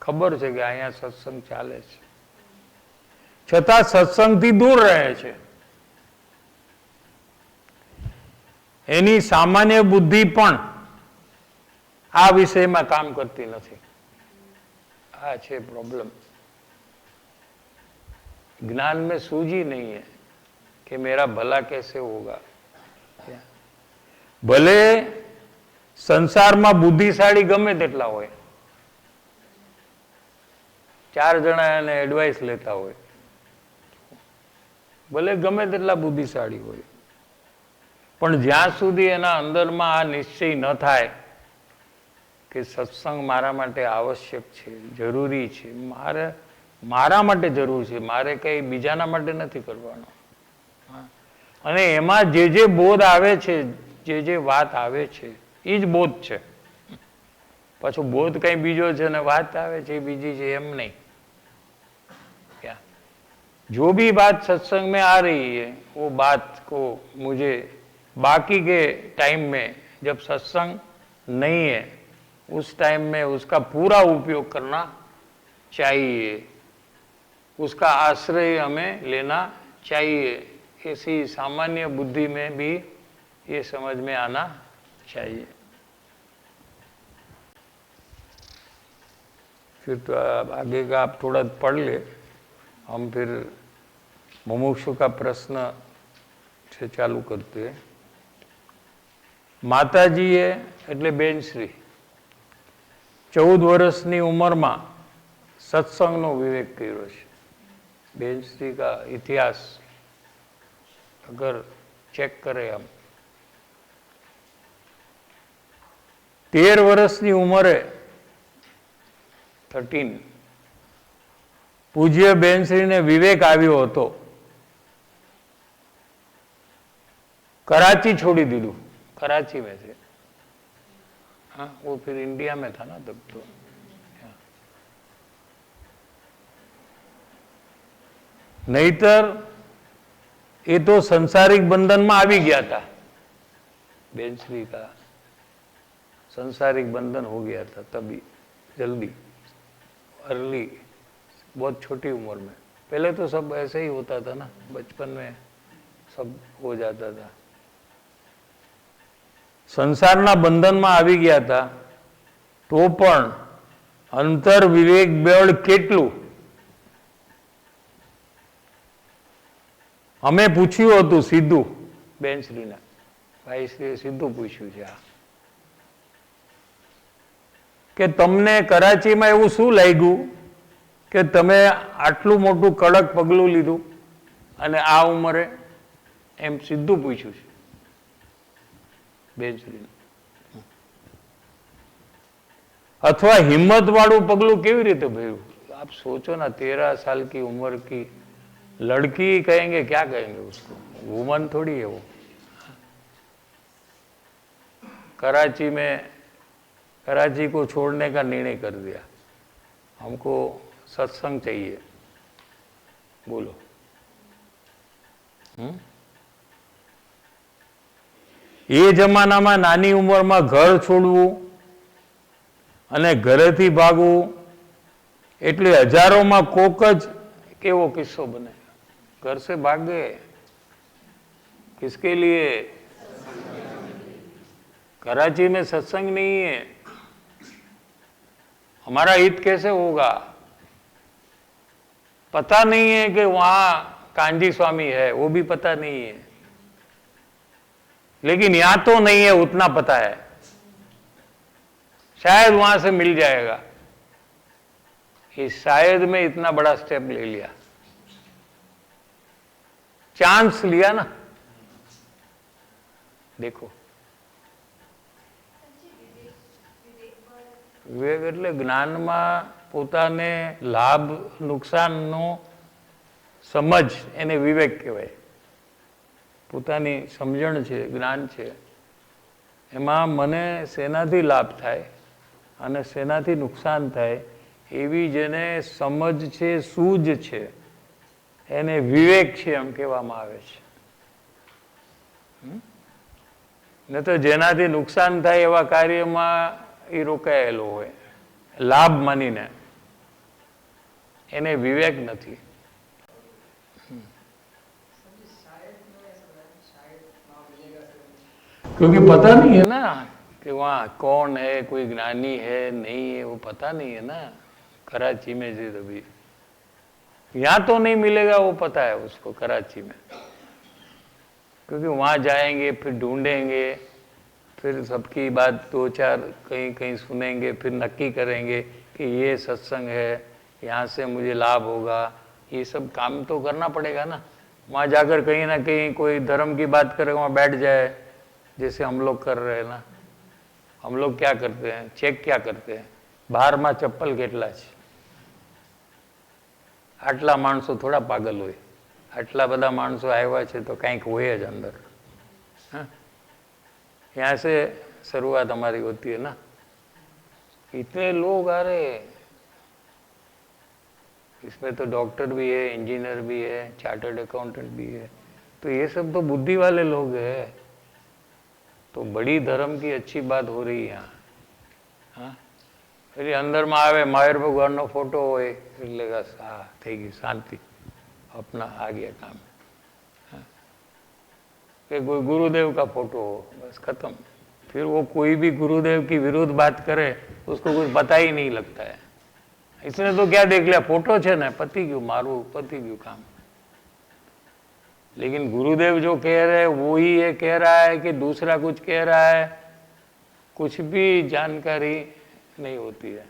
ખબર છે કે અહીંયા સત્સંગ ચાલે છે, છતાં સત્સંગથી દૂર રહે છે, એની સામાન્ય બુદ્ધિ પણ આ વિષયમાં કામ કરતી નથી। આ છે प्रॉब्लम। ज्ञान में सूझी नहीं है कि मेरा भला कैसे होगा। भले संसाરમાં બુદ્ધિશાળી ગમે તેટલા હોય, 4 જણા એને એડવાઇસ લેતા હોય, ભલે ગમે તેટલા બુદ્ધિશાળી હોય, પણ જ્યાં સુધી એના અંદરમાં આ નિશ્ચય ન થાય કે સત્સંગ મારા માટે આવશ્યક છે, જરૂરી છે, મારા માટે જરૂર છે, મારે કંઈ બીજાના માટે નથી કરવાનો। અને એમાં જે બોધ આવે છે, જે વાત આવે છે, એ જ બોધ છે। પાછું બોધ કંઈ બીજો છે ને વાત આવે છે એ બીજી છે, એમ નહીં। क्या? जो भी बात सत्संग में आ रही है, वो बात को मुझे बाकी के टाइम में, जब सत्संग नहीं है, उस टाइम में उसका पूरा उपयोग करना चाहिए, उसका आश्रय हमें लेना चाहिए। ऐसी सामान्य बुद्धि में भी ये समझ में आना चाहिए। फिर तो आगे का आप थोड़ा पढ़ ले, हम फिर मुमुक्षु का प्रश्न से चालू करते हैं। માતાજીએ એટલે બેનશ્રી 14 વર્ષની ઉંમરમાં સત્સંગનો વિવેક કર્યો છે। બેનશ્રી का इतिहास अगर चेक करें हम, 13 વર્ષની ઉંમરે 13 પૂજ્ય બેનશ્રીને વિવેક આવ્યો હતો। कराची छोड़ी दीदू, कराची में थे। हाँ, वो फिर इंडिया में था ना तब तो। नहींतर ये तो संसारिक बंधन में आवी गया था। बेनश्री का संसारिक बंधन हो गया था तभी, जल्दी, अर्ली, बहुत छोटी उम्र में। पहले तो सब ऐसे ही होता था ना, बचपन में सब हो जाता था। સંસારના બંધનમાં આવી ગયા હતા તો પણ અંતર વિવેક બળ કેટલું? અમે પૂછ્યું હતું સીધું, બેનશ્રીના ભાઈશ્રીએ સીધું પૂછ્યું છે કે તમને કરાચીમાં એવું શું લાગ્યું કે તમે આટલું મોટું કડક પગલું લીધું અને આ ઉંમરે? એમ સીધું પૂછ્યું છે બેનશ્રીને. अथवा हिम्मत वालू पगलू केवी रीते भर्યું? आप सोचो ना, 13 साल की उम्र की लड़की कहेंगे, क्या कहेंगे उसको? वुमन थोड़ी है वो। कराची को छोड़ने का निर्णय कर दिया, हमको सत्संग चाहिए। बोलो। ये जमाना में नानी उम्र में घर छोड़वू અને ઘરેથી ભાગવું એટલે હજારોમાં કોક જ કેવો કિસ્સો બને। घर से भाग गए, किसके लिए? कराची में सत्संग नहीं है, हमारा हित कैसे होगा? पता नहीं है कि वहां कांजी स्वामी है, वो भी पता नहीं है, लेकिन यहां तो नहीं है उतना पता है, शायद वहां से मिल जाएगा। इस शायद में इतना बड़ा स्टेप ले लिया, चांस लिया ना। देखो, વિવેક એટલે જ્ઞાનમાં પોતાને લાભ નુકસાનનો સમજ, એને વિવેક કહેવાય। પોતાની સમજણ છે, જ્ઞાન છે, એમાં મને શેનાથી લાભ થાય અને શેનાથી નુકસાન થાય એવી જેને સમજ છે, સૂઝ છે, એને વિવેક છે એમ કહેવામાં આવે છે। ને તો જેનાથી નુકસાન થાય એવા કાર્યમાં એ રોકાયેલો હોય લાભ માનીને, એને વિવેક નથી। क्योंकि पता नहीं है ना कि वहाँ कौन है, कोई ज्ञानी है नहीं है, वो पता नहीं है ना। कराची में जी अभी यहाँ तो नहीं मिलेगा, वो पता है उसको कराची में, क्योंकि वहाँ जाएंगे फिर ढूंढेंगे, फिर सबकी बात दो चार कहीं कहीं सुनेंगे, फिर नक्की करेंगे कि ये सत्संग है, यहाँ से मुझे लाभ होगा। ये सब काम तो करना पड़ेगा ना। वहाँ जाकर कहीं ना कहीं कोई धर्म की बात करे, वहाँ बैठ जाए, जैसे हम लोग कर रहे हैं ना। हम लोग क्या करते हैं, चेक क्या करते हैं, बाहर में चप्पल કેટલા છે, આટલા માણસો થોડા પાગલ હોય, આટલા બધા માણસો આવ્યા છે તો કંઈક હોય જ અંદર। हाँ, यहाँ से शुरुआत हमारी होती है ना। इतने लोग आ रहे हैं, इसमें तो डॉक्टर भी है, इंजीनियर भी है, चार्टर्ड अकाउंटेंट भी है, तो ये सब तो बुद्धि वाले लोग हैं। तो बड़ी धर्म की अच्छी बात हो रही है यहाँ। हाँ, फिर अंदर में आवे महावीर भगवान नो फोटो हो, એટલે થઈ ગઈ શાંતિ, अपना आ गया काम। हाँ, कि कोई गुरुदेव का फोटो हो, बस खत्म। फिर वो कोई भी गुरुदेव की विरुद्ध बात करे उसको कुछ पता ही नहीं लगता है। इसने तो क्या देख लिया, फोटो है ना, पति क्यों मारू, पति क्यों काम। लेकिन गुरुदेव जो कह रहे हैं वो ही ये कह रहा है कि दूसरा कुछ कह रहा है, कुछ भी जानकारी नहीं होती है।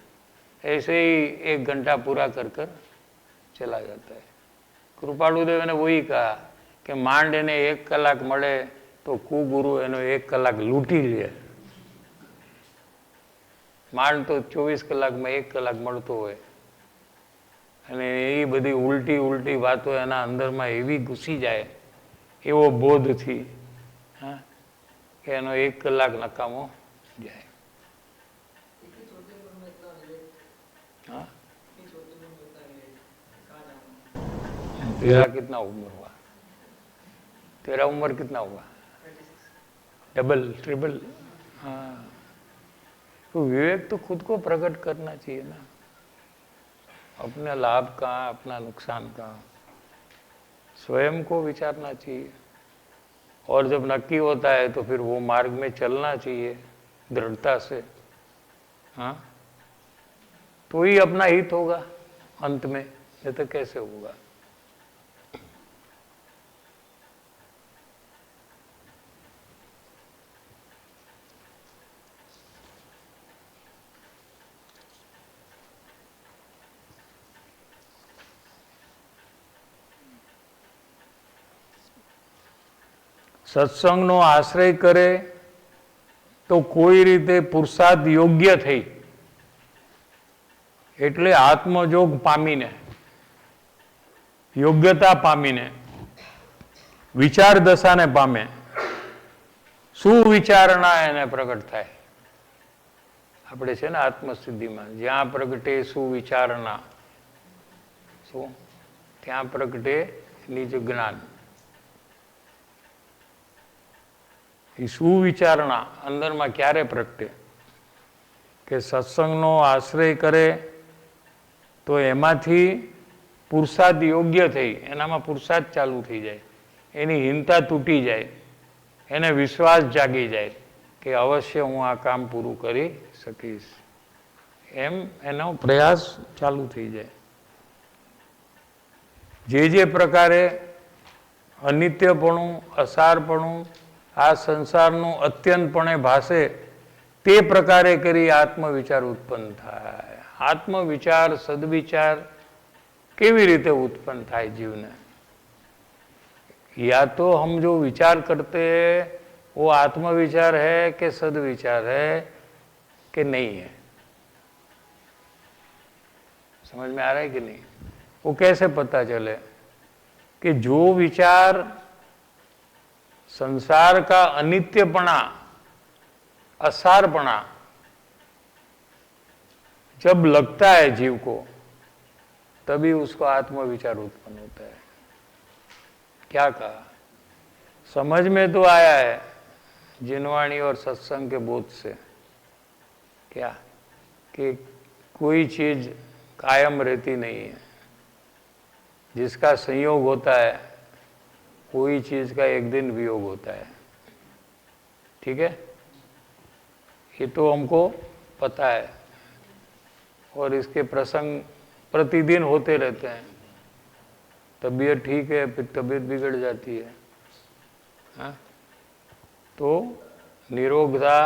ऐसे ही 1 घंटा पूरा कर कर चला जाता है। कृपालुदेव ने वही कहा कि માંડ એને 1 કલાક મળે તો કુગુરુ એનો 1 કલાક લૂંટી લે। માંડ તો 24 કલાકમાં 1 કલાક મળતો હોય, અને એ બધી ઉલટી ઉલટી વાતો એના અંદરમાં એવી ઘૂસી જાય એવો બોધથી, હા, કે એનો 1 કલાક નકામો જાય। हाँ, तेरा कितना उम्र हुआ? तेरा उम्र कितना हुआ? Double triple? हाँ, तो विवेक तो खुद को प्रकट करना चाहिए ना, अपना लाभ कहाँ, अपना नुकसान कहाँ, स्वयं को विचारना चाहिए। और जब नक्की होता है तो फिर वो मार्ग में चलना चाहिए दृढ़ता से, हाँ, तो ही अपना हित होगा अंत में, नहीं तो कैसे होगा। સત્સંગનો આશ્રય કરે તો કોઈ રીતે પુરુષાર્થ યોગ્ય થઈ એટલે આત્મજોગ પામીને, યોગ્યતા પામીને વિચાર દશાને પામે, સુવિચારણા એને પ્રગટ થાય. આપણે છે ને આત્મસિદ્ધિમાં જ્યાં પ્રગટે સુવિચારણા, શું ત્યાં પ્રગટે નિજ જ્ઞાન. એ સુવિચારણા અંદરમાં ક્યારે પ્રગટે કે સત્સંગનો આશ્રય કરે તો એમાંથી પુરુષાર્થ યોગ્ય થઈ, એનામાં પુરુષાર્થ ચાલુ થઈ જાય, એની હીનતા તૂટી જાય, એને વિશ્વાસ જાગી જાય કે અવશ્ય હું આ કામ પૂરું કરી શકીશ, એમ એનો પ્રયાસ ચાલુ થઈ જાય. જે પ્રકારે અનિત્યપણું, અસારપણું આ સંસારનું અત્યંતપણે ભાષે તે પ્રકારે કરી આત્મવિચાર ઉત્પન્ન થાય. આત્મવિચાર, સદવિચાર કેવી રીતે ઉત્પન્ન થાય જીવને? या तो हम जो विचार करते हैं वो आत्मविचार है कि सदविचार है कि नहीं है, समझ में आ रहा है कि नहीं? वो कैसे पता चले कि जो विचार संसार का अनित्यपना, असारपना जब लगता है जीव को, तभी उसको आत्मविचार उत्पन्न होता है. क्या कहा? समझ में तो आया है जिनवाणी और सत्संग के बोध से, क्या कि कोई चीज कायम रहती नहीं है, जिसका संयोग होता है कोई चीज का एक दिन वियोग होता है. ठीक है, ये तो हमको पता है और इसके प्रसंग प्रतिदिन होते रहते हैं. तबीयत ठीक है, फिर तबीयत बिगड़ जाती है, हाँ? तो निरोगता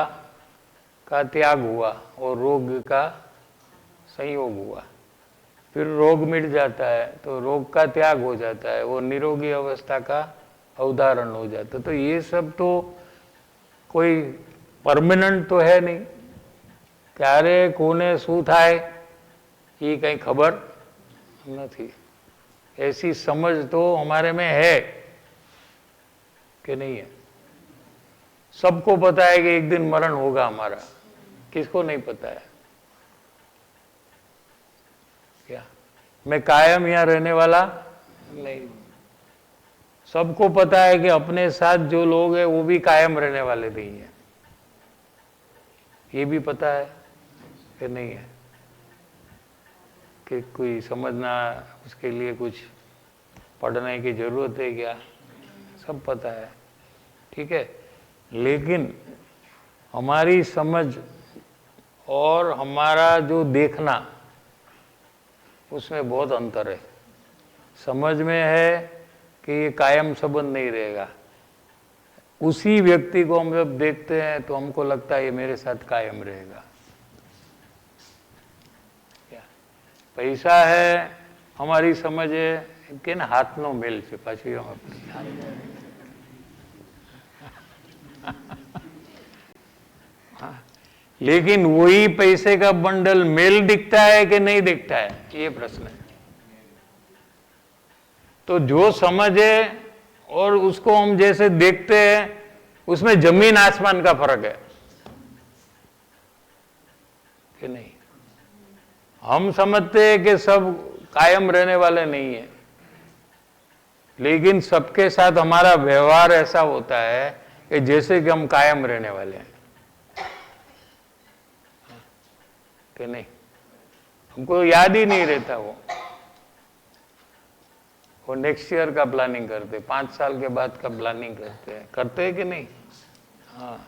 का त्याग हुआ और रोग का संयोग हुआ, फिर रोग मिट जाता है तो रोग का त्याग हो जाता है, वो निरोगी अवस्था का अवधारण हो जाता है. तो ये सब तो कोई परमानेंट तो है नहीं. क्यारे कोने शू थाय ये कहीं खबर नहीं. ऐसी समझ तो हमारे में है कि नहीं है? सबको पता है कि एक दिन मरण होगा हमारा, किसको नहीं पता है? क्या मैं कायम यहाँ रहने वाला नहीं. सबको पता है कि अपने साथ जो लोग हैं वो भी कायम रहने वाले नहीं है. ये भी पता है कि नहीं है? कि कोई समझना उसके लिए कुछ पढ़ने की जरूरत है क्या? सब पता है, ठीक है. लेकिन हमारी समझ और हमारा जो देखना उसमें बहुत अंतर है. समझ में है कि ये कायम संबंध नहीं रहेगा, उसी व्यक्ति को हम जब देखते हैं तो हमको लगता है ये मेरे साथ कायम रहेगा. पैसा है, हमारी समझ है કે ને હાથનો મેલ છે પાછું लेकिन वही पैसे का बंडल मेल दिखता है कि नहीं दिखता है, ये प्रश्न है. तो जो समझ है और उसको हम जैसे देखते हैं उसमें जमीन आसमान का फर्क है कि नहीं? हम समझते हैं कि सब कायम रहने वाले नहीं है, लेकिन सबके साथ हमारा व्यवहार ऐसा होता है कि जैसे कि हम कायम रहने वाले हैं कि नहीं? हमको याद ही नहीं रहता वो. वो नेक्स्ट ईयर का प्लानिंग करते, 5 साल के बाद का प्लानिंग करते हैं कि नहीं? हाँ,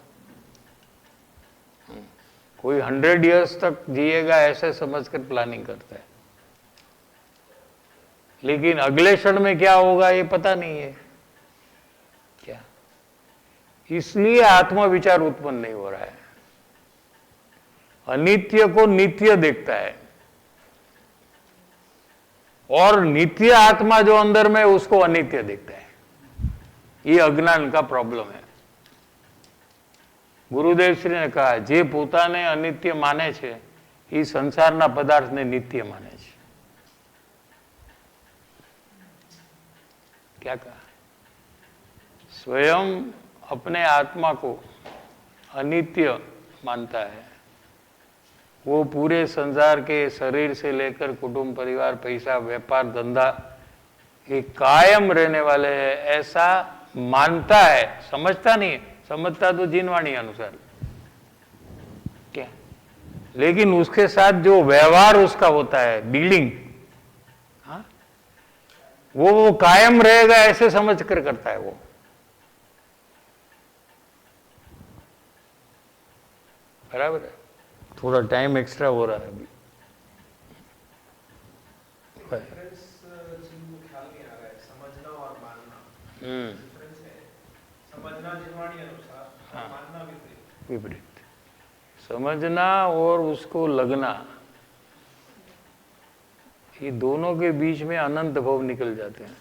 कोई 100 इयर्स तक जिएगा ऐसे समझकर प्लानिंग करता है, लेकिन अगले क्षण में क्या होगा ये पता नहीं है क्या। इसलिए आत्मा विचार उत्पन्न नहीं हो रहा है, अनित्य को नित्य देखता है, और नित्य आत्मा जो अंदर में उसको अनित्य देखता है। ये अज्ञान का प्रॉब्लम है। ગુરુદેવ શ્રીને કહા જે પોતાને અનિત્ય માને છે એ સંસારના પદાર્થને નિત્ય માને છે। क्या कहा? स्वयं अपने आत्मा को अनित्य मानता है, वो पूरे संसार के शरीर से लेकर कुटुंब परिवार पैसा व्यापार धंधा ये कायम रहने वाले हैं ऐसा मानता है, समझता नहीं है। समझता तो जिनवाणी अनुसार क्या, लेकिन उसके साथ जो व्यवहार उसका होता है डीलिंग, हाँ, वो कायम रहेगा ऐसे समझ कर करता है वो। बराबर है। थोड़ा टाइम एक्स्ट्रा हो रहा है अभी। समझना और मानना हम्म, डिफरेंस है। समझना जिनवाणी अनुसार, हाँ। मानना विपरीत। विपरीत। समझना और उसको लगना, ये दोनों के बीच में अनंत भव निकल जाते हैं।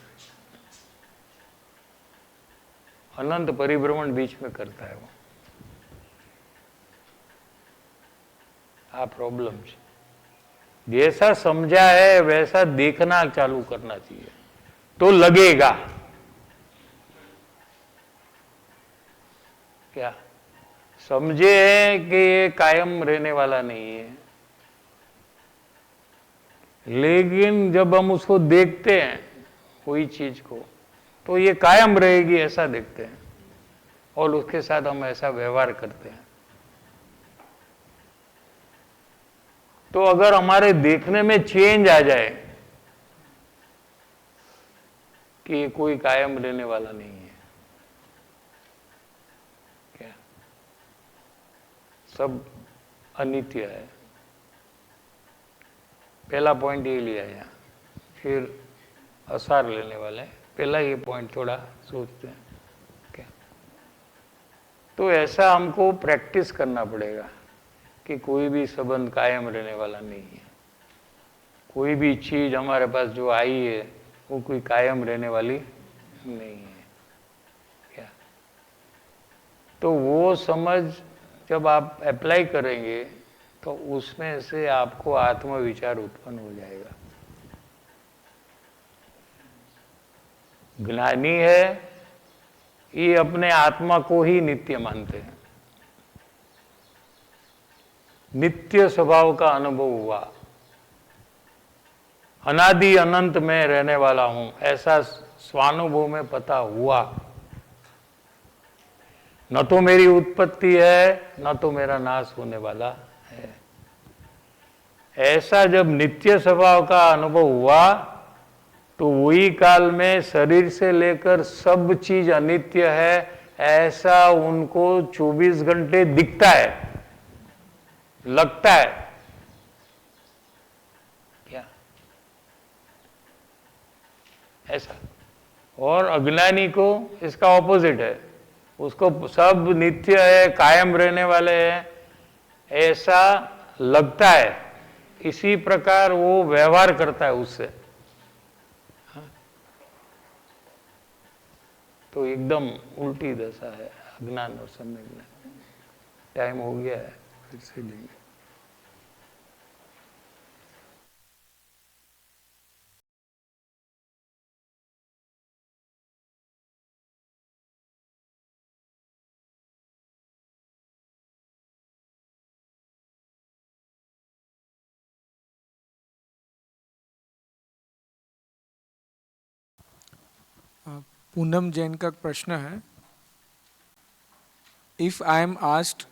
अनंत परिभ्रमण बीच में करता है वो। आ प्रॉब्लम है। जैसा समझा है वैसा देखना चालू करना चाहिए तो लगेगा। क्या समझे हैं कि ये कायम रहने वाला नहीं है, लेकिन जब हम उसको देखते हैं कोई चीज को तो ये कायम रहेगी ऐसा देखते हैं और उसके साथ हम ऐसा व्यवहार करते हैं। तो अगर हमारे देखने में चेंज आ जाए कि ये कोई कायम रहने वाला नहीं है, क्या सब अनित्य है, पहला पॉइंट ये लिया यहाँ, फिर असार लेने वाले हैं। पहला ये पॉइंट थोड़ा सोचते हैं क्या। तो ऐसा हमको प्रैक्टिस करना पड़ेगा कि कोई भी संबंध कायम रहने वाला नहीं है, कोई भी चीज हमारे पास जो आई है वो कोई कायम रहने वाली नहीं है क्या। तो वो समझ जब आप अप्लाई करेंगे तो उसमें से आपको आत्मविचार उत्पन्न हो जाएगा। ज्ञानी है ये अपने आत्मा को ही नित्य मानते हैं, नित्य स्वभाव का अनुभव हुआ, अनादि अनंत में रहने वाला हूं ऐसा स्वानुभव में पता हुआ। न तो मेरी उत्पत्ति है न तो मेरा नाश होने वाला है, ऐसा जब नित्य स्वभाव का अनुभव हुआ तो वही काल में शरीर से लेकर सब चीज अनित्य है ऐसा उनको 24 घंटे दिखता है, लगता है क्या ऐसा। और अज्ञानी को इसका ऑपोजिट है, उसको सब नित्य है कायम रहने वाले हैं ऐसा लगता है, इसी प्रकार वो व्यवहार करता है उससे। हाँ? तो एकदम उल्टी दशा है अज्ञान और सम्यक ज्ञान। टाइम हो गया है, फिर से लेंगे। पूनम जैन का प्रश्न है, if I am asked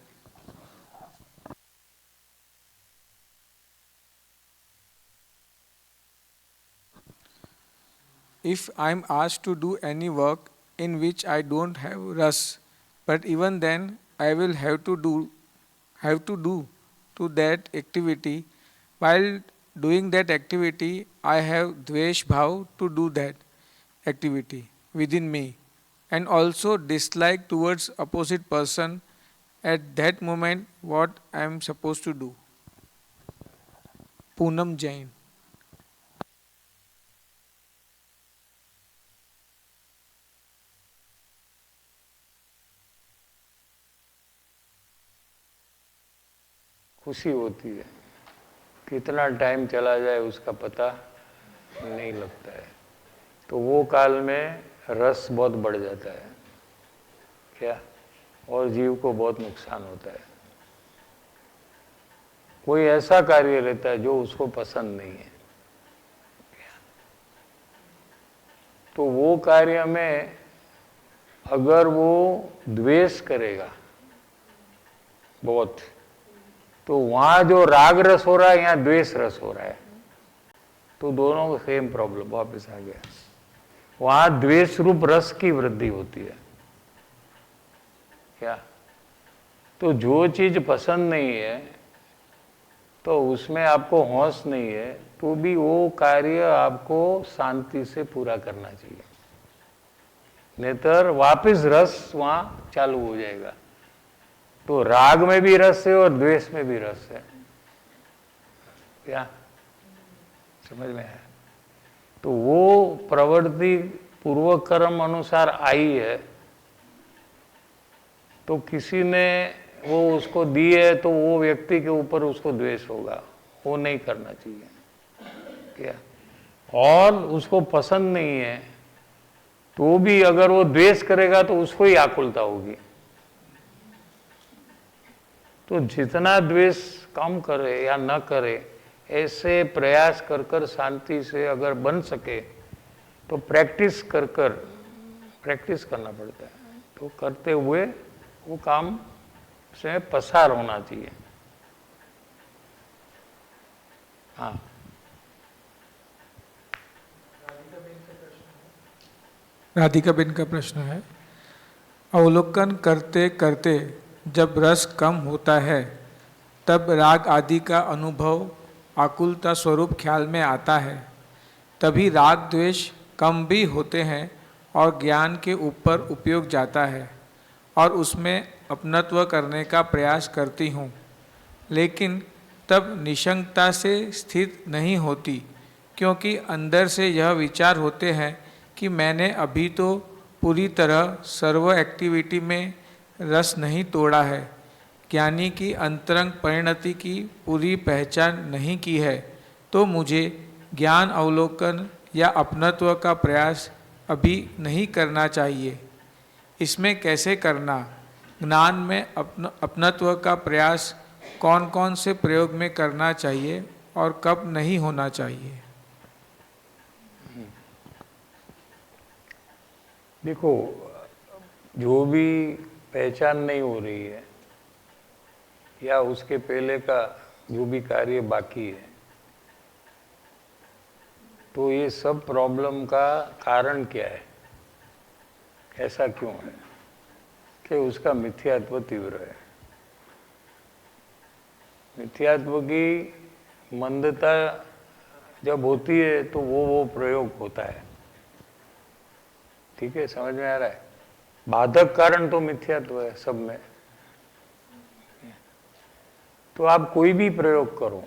if I'm asked to do any work in which I don't have rush, but even then I will have to do to that activity. While doing that activity, I have dvesh bhav to do that activity within me, and also dislike towards opposite person at that moment. What I am supposed to do? Poonam Jain. खुशी होती है, कितना time चला जाए उसका पता नहीं लगता है। तो वो काल में रस बहुत बढ़ जाता है क्या, और जीव को बहुत नुकसान होता है। कोई ऐसा कार्य रहता है जो उसको पसंद नहीं है, तो वो कार्य में अगर वो द्वेष करेगा बहुत, तो वहां जो राग रस हो रहा है, यहाँ द्वेष रस हो रहा है, तो दोनों को सेम प्रॉब्लम वापस आ गया। वहां द्वेष रूप रस की वृद्धि होती है क्या। तो जो चीज पसंद नहीं है तो उसमें आपको होश नहीं है, तो भी वो कार्य आपको शांति से पूरा करना चाहिए, नेतर वापस रस वहां चालू हो जाएगा। तो राग में भी रस है और द्वेष में भी रस है क्या, समझ में है। तो वो प्रवृत्ति पूर्व कर्म अनुसार आई है, तो किसी ने वो उसको दी है तो वो व्यक्ति के ऊपर उसको द्वेष होगा, वो नहीं करना चाहिए क्या। और उसको पसंद नहीं है तो भी अगर वो द्वेष करेगा तो उसको ही आकुलता होगी। तो जितना द्वेष कम करे या न करे, ऐसे प्रयास कर कर शांति से अगर बन सके तो प्रैक्टिस करना पड़ता है। तो करते हुए वो काम से पसार होना चाहिए। हाँ, राधिका बेन का प्रश्न है, अवलोकन करते करते जब रस कम होता है तब राग आदि का अनुभव आकुलता स्वरूप ख्याल में आता है। तभी राग द्वेष कम भी होते हैं और ज्ञान के ऊपर उपयोग जाता है और उसमें अपनत्व करने का प्रयास करती हूँ, लेकिन तब निशंकता से स्थित नहीं होती, क्योंकि अंदर से यह विचार होते हैं कि मैंने अभी तो पूरी तरह सर्व एक्टिविटी में रस नहीं तोड़ा है, ज्ञानी की अंतरंग परिणति की पूरी पहचान नहीं की है, तो मुझे ज्ञान अवलोकन या अपनत्व का प्रयास अभी नहीं करना चाहिए। इसमें कैसे करना? ज्ञान में अपनत्व का प्रयास कौन कौन से प्रयोग में करना चाहिए और कब नहीं होना चाहिए? देखो, जो भी पहचान नहीं हो रही है या उसके पहले का जो भी कार्य बाकी है, तो ये सब प्रॉब्लम का कारण क्या है, ऐसा क्यों है कि उसका मिथ्यात्व तीव्र है। मिथ्यात्व की मंदता जब होती है तो वो प्रयोग होता है। ठीक है, समझ में आ रहा है। बाधक कारण तो मिथ्यात्व है सब में। तो आप कोई भी प्रयोग करो,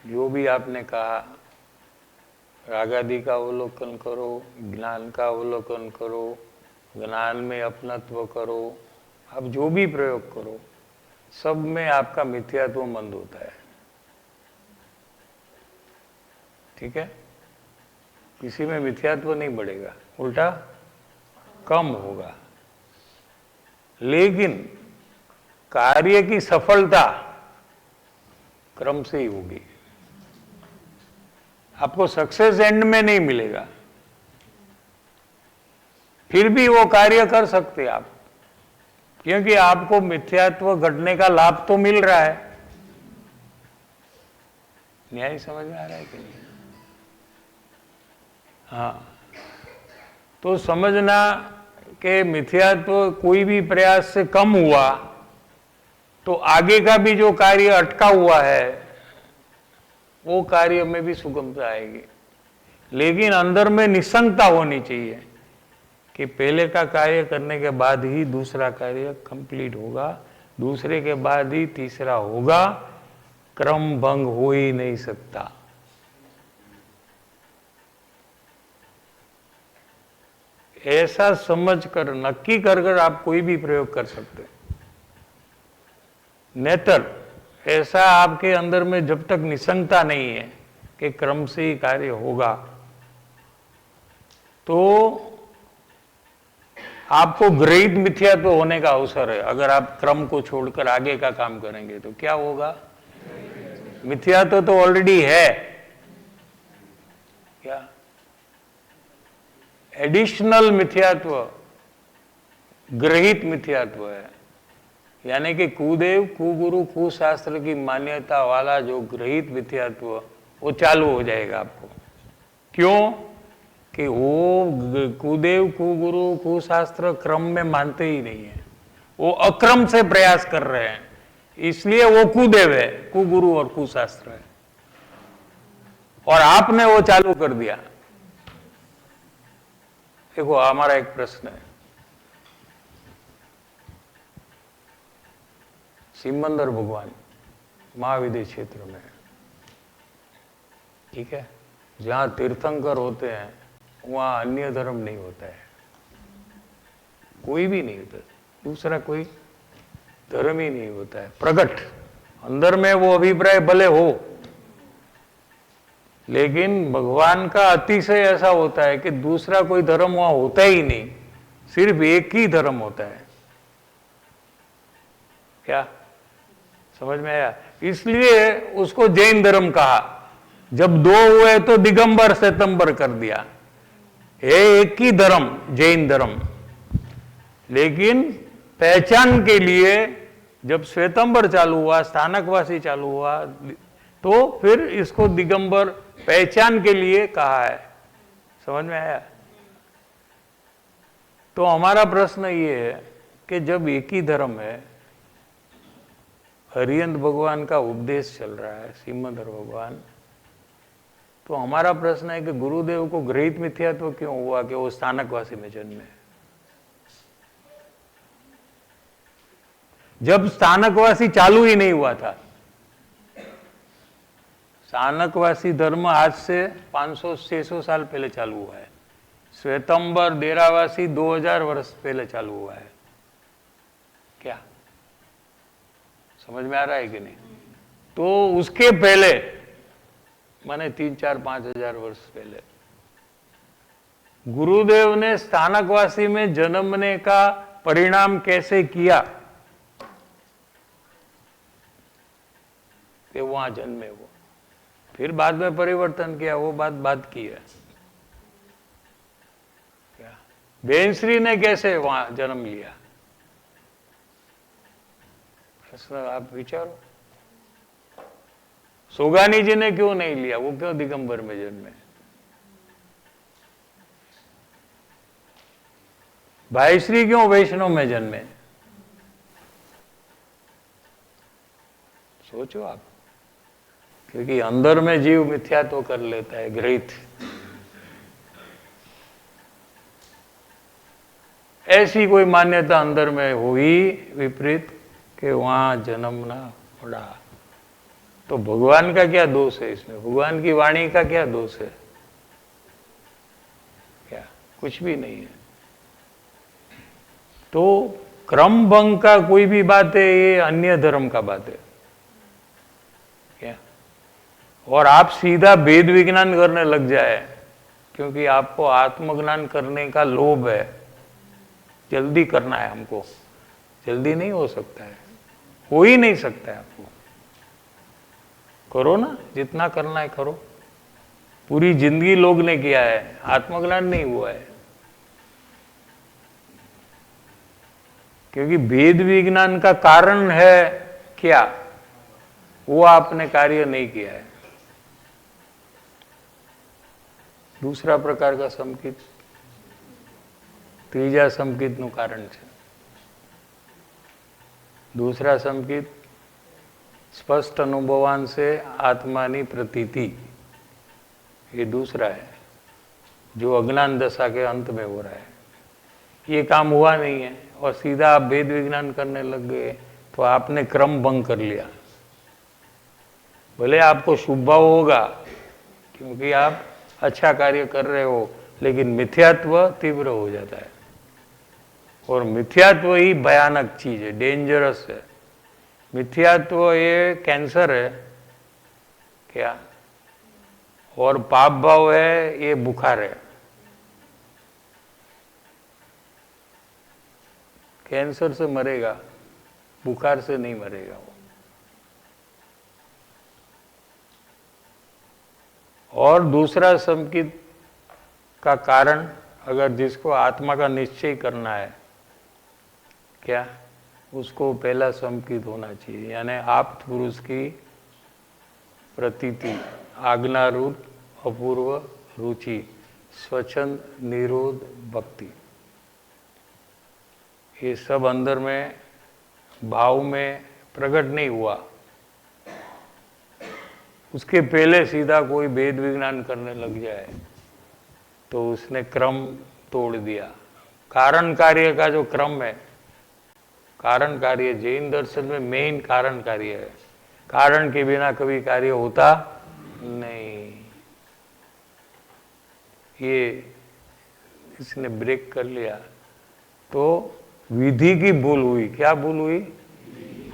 जो भी आपने कहा, रागादि का अवलोकन करो, ज्ञान का अवलोकन करो, ज्ञान में अपनत्व करो, आप जो भी प्रयोग करो, सब में आपका मिथ्यात्व मंद होता है। ठीक है, किसी में मिथ्यात्व नहीं बढ़ेगा, उल्टा कम होगा। लेकिन कार्य की सफलता क्रम से ही होगी, आपको सक्सेस एंड में नहीं मिलेगा। फिर भी वो कार्य कर सकते आप, क्योंकि आपको मिथ्यात्व घटने का लाभ तो मिल रहा है। न्याय समझ में आ रहा है कि नहीं? हाँ, तो समझना कि मिथ्यात्व कोई भी प्रयास से कम हुआ तो आगे का भी जो कार्य अटका हुआ है वो कार्य में भी सुगमता आएगी। लेकिन अंदर में निसंगता होनी चाहिए कि पहले का कार्य करने के बाद ही दूसरा कार्य कंप्लीट होगा, दूसरे के बाद ही तीसरा होगा, क्रम भंग हो ही नहीं सकता। ऐसा समझकर नक्की कर आप कोई भी प्रयोग कर सकते हैं। नेतर ऐसा आपके अंदर में जब तक निसंगता नहीं है कि क्रम से ही कार्य होगा, तो आपको ग्रहित मिथ्यात्व होने का अवसर है। अगर आप क्रम को छोड़कर आगे का काम करेंगे तो क्या होगा? मिथ्यात्व तो ऑलरेडी है, क्या एडिशनल मिथ्यात्व ग्रहित मिथ्यात्व है। यानी कि कुदेव, कुगुरु, कुशास्त्र की मान्यता वाला जो ग्रहित मिथ्यात्व वो चालू हो जाएगा आपको। क्यों? कि वो कुदेव, कुगुरु, कुशास्त्र क्रम में मानते ही नहीं है, वो अक्रम से प्रयास कर रहे हैं, इसलिए वो कुदेव है, कुगुरु और कुशास्त्र है। और आपने वो चालू कर दिया। देखो, हमारा एक प्रश्न है, सिमंदर भगवान महाविद्य क्षेत्र में, ठीक है, जहां तीर्थंकर होते हैं वहां अन्य धर्म नहीं होता है, कोई भी नहीं होता, दूसरा कोई धर्म ही नहीं होता है। प्रकट अंदर में वो अभिप्राय भले हो, लेकिन भगवान का अतिशय ऐसा होता है कि दूसरा कोई धर्म वहां होता ही नहीं, सिर्फ एक ही धर्म होता है। क्या समझ में आया? इसलिए उसको जैन धर्म कहा। जब दो हुए तो दिगंबर श्वेतंबर कर दिया, एक ही धर्म जैन धर्म। लेकिन पहचान के लिए जब श्वेतंबर चालू हुआ, स्थानकवासी चालू हुआ, तो फिर इसको दिगंबर पहचान के लिए कहा है। समझ में आया? तो हमारा प्रश्न ये है कि जब एक ही धर्म है, हरिहंत भगवान का उपदेश चल रहा है, सिमंदर भगवान, तो हमारा प्रश्न है कि गुरुदेव को ग्रहित मिथ्यात्व क्यों हुआ कि वो स्थानकवासी में जन्मे? जब स्थानकवासी चालू ही नहीं हुआ था। स्थानकवासी धर्म आज से 500-600 साल पहले चालू हुआ है। श्वेतंबर डेरावासी 2000 वर्ष पहले चालू हुआ है। क्या समझ में आ रहा है कि नहीं? तो उसके पहले माने 3-4-5 वर्ष पहले गुरुदेव ने स्थानकवासी में जन्मने का परिणाम कैसे किया कि वहां जन्मे वो, फिर बाद में परिवर्तन किया, वो बात की है। क्या बेंश्री ने कैसे वहां जन्म लिया? प्रश्न आप विचारो। सोगानी जी ने क्यों नहीं लिया? वो क्यों दिगंबर में जन्मे? भाईश्री क्यों वैष्णव में जन्मे? सोचो आप। क्योंकि अंदर में जीव मिथ्यात्व कर लेता है, ग्रहित। ऐसी कोई मान्यता अंदर में हुई विपरीत कि वहां जन्मना पड़ा। तो भगवान का क्या दोष है इसमें? भगवान की वाणी का क्या दोष है? क्या कुछ भी नहीं है। तो क्रम भंग का कोई भी बात है, ये अन्य धर्म का बात है। क्या और आप सीधा वेद विज्ञान करने लग जाए क्योंकि आपको आत्मज्ञान करने का लोभ है, जल्दी करना है हमको। जल्दी नहीं हो सकता है, हो ही नहीं सकता है। आपको करो ना, जितना करना है करो। पूरी जिंदगी लोग ने किया है, आत्मज्ञान नहीं हुआ है। क्योंकि वेद विज्ञान का कारण है क्या? वो आपने कार्य नहीं किया है। दूसरा प्रकार का संकित ત્રીજા સંકિતનું કારણ છે. दूसरा संकित स्पष्ट अनुभवान से आत्मा की प्रतीति, ये दूसरा है जो अज्ञान दशा के अंत में हो रहा है. ये काम हुआ नहीं है और सीधा आप वेद विज्ञान करने लग गए तो आपने क्रम भंग कर लिया. भले आपको शुभ भाव होगा क्योंकि आप अच्छा कार्य कर रहे हो, लेकिन मिथ्यात्व तीव्र हो जाता है और मिथ्यात्व ही भयानक चीज है, डेंजरस है. मिथ्यात्व ये कैंसर है क्या, और पाप भाव है ये बुखार है. कैंसर से मरेगा, बुखार से नहीं मरेगा वो. और दूसरा संकित का कारण, अगर जिसको आत्मा का निश्चय करना है क्या, उसको पहला संकित होना चाहिए, यानी आप पुरुष की प्रतीति, आज्ञारूप अपूर्व रुचि, स्वच्छंद निरोध भक्ति, ये सब अंदर में भाव में प्रकट नहीं हुआ. उसके पहले सीधा कोई वेद विज्ञान करने लग जाए तो उसने क्रम तोड़ दिया. कारण कार्य का जो क्रम है, कारण कार्य जैन दर्शन में मेन कारण कार्य है. कारण के बिना कभी कार्य होता नहीं. ये इसने ब्रेक कर लिया तो विधि की भूल हुई. क्या भूल हुई?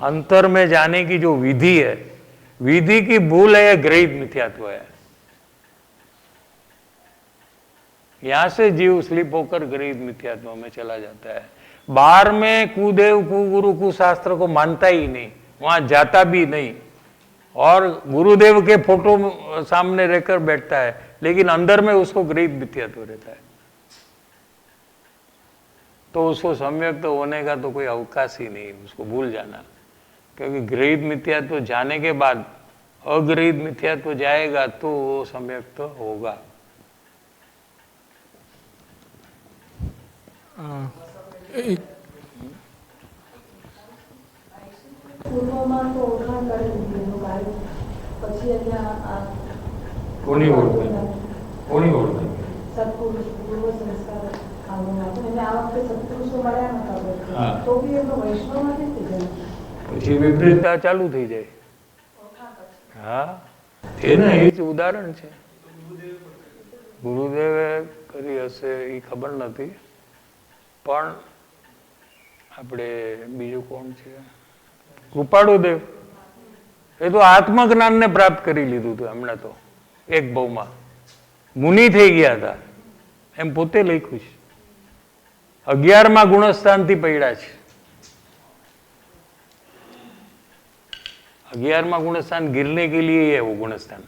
अंतर में जाने की जो विधि है, विधि की भूल है, ग्रहित मिथ्यात्व है. यहां से जीव स्लिप होकर ग्रहित मिथ्यात्व में चला जाता है. बाहर में कुदेव कुगुरु कुशास्त्र को मानता ही नहीं, वहां जाता भी नहीं और गुरुदेव के फोटो सामने रहकर बैठता है, लेकिन अंदर में उसको ग्रहित मिथ्यात्व रहता है. तो उसको सम्यक्त होने का तो कोई अवकाश ही नहीं, उसको भूल जाना. क्योंकि ग्रहित मिथ्यात्व जाने के बाद अग्रहित मिथ्यात्व जाएगा तो वो सम्यक्त होगा. एक પૂર્વમાં તો ઓળખાણ કરી દીધી એનું કાર્ય, પછી અહીંયા આ કોની ઓળખાણ? કોની ઓળખાણ? સત્પુરુષ પૂર્વ સંસ્કાર આવવાના તો એને આ વખતે સત્પુરુષો મળ્યા નતા હા. તો બી એમનો વૈષ્ણવમાં કેવી જાય પછી વિપરીતતા ચાલુ થઈ જાય. હા, એના એ જ ઉદાહરણ છે. ગુરુદેવે કરી હશે એ ખબર નથી, પણ આપણે બીજું કોણ છે, કૃપાળુદેવ, એ તો આત્મજ્ઞાનને પ્રાપ્ત કરી લીધું હતું હમણાં તો એક ભાવમાં મુનિ થઈ ગયા હતા એમ પોતે લખ્યું છે. 11મા ગુણસ્થાનથી પડ્યા છે. 11वां गुणस्थान गिरने के लिए ही है वो गुणस्थान.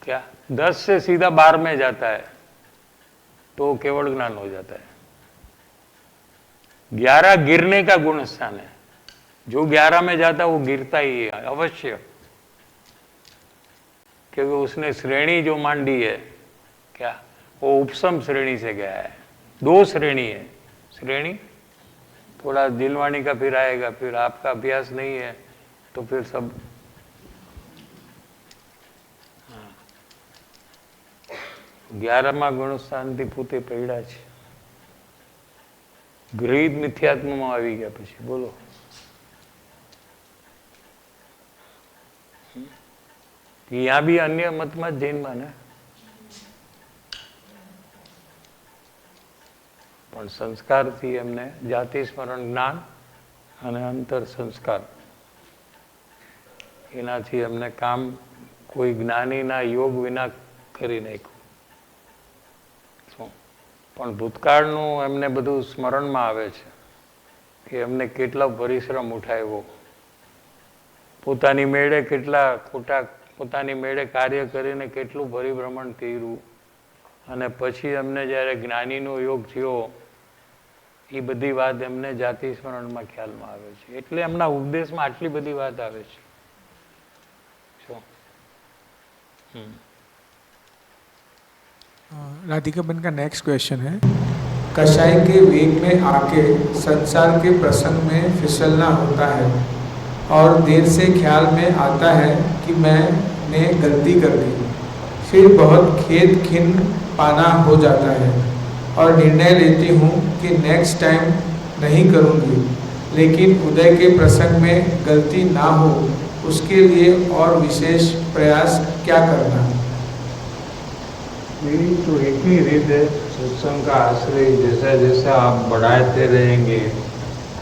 क्या 10 से सीधा 12 में जाता है तो केवल ज्ञान हो जाता है. 11 गिरने का गुणस्थान है. जो 11 में जाता है वो गिरता ही है अवश्य, क्योंकि उसने श्रेणी जो मांडी है क्या, वो उपसम श्रेणी से गया है. 2 श्रेणी है. श्रेणी थोड़ा दिलवाणी का फिर आएगा, फिर आपका अभ्यास नहीं है तो फिर सब 11મા ગુણસ્થાનથી પોતે પડ્યા છે. ગ્રહિત મિથ્યાત્મમાં આવી ગયા પછી બોલો. यहाँ भी अन्य मत में जैन माने, પણ સંસ્કારથી એમને જાતિ સ્મરણ જ્ઞાન અને અંતર સંસ્કાર એનાથી એમને કામ કોઈ જ્ઞાનીના યોગ વિના કરી નાખ્યું. પણ ભૂતકાળનું એમને બધું સ્મરણમાં આવે છે કે એમને કેટલો પરિશ્રમ ઉઠાવ્યો, પોતાની મેળે કેટલા ખોટા, પોતાની મેળે કાર્ય કરીને કેટલું પરિભ્રમણ કર્યું, અને પછી એમને જ્યારે જ્ઞાનીનો યોગ થયો એ બધી વાત એમને જાતિ સ્મરણમાં ખ્યાલમાં આવે છે. એટલે એમના ઉપદેશમાં આટલી બધી વાત આવે છે. राधिका बहन का नेक्स्ट क्वेश्चन है, कषाय के वेग में आके संसार के प्रसंग में फिसलना होता है और देर से ख्याल में आता है कि मैंने गलती कर दी, फिर बहुत खेद खिन्न पाना हो जाता है और निर्णय लेती हूँ कि नेक्स्ट टाइम नहीं करूँगी, लेकिन उदय के प्रसंग में गलती ना हो उसके लिए और विशेष प्रयास क्या करना? यही तो एक ही रीत है, सत्संग का आश्रय जैसा जैसा आप बढ़ाते रहेंगे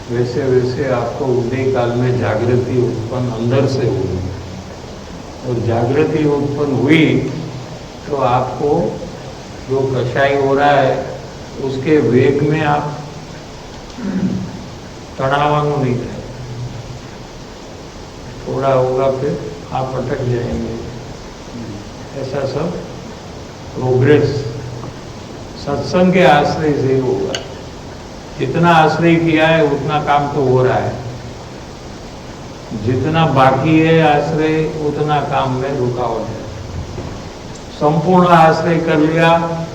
वैसे वैसे आपको उदय काल में जागृति उत्पन्न अंदर से होगी, और जागृति उत्पन्न हुई तो आपको जो कषाय हो रहा है उसके वेग में आप तनावानु नहीं है, थोड़ा होगा फिर आप अटक जाएंगे। ऐसा सब प्रोग्रेस सत्संग के आश्रय से ही होगा। जितना आश्रय किया है उतना काम तो हो रहा है, जितना बाकी है आश्रय उतना काम में रुकावट है। संपूर्ण आश्रय कर लिया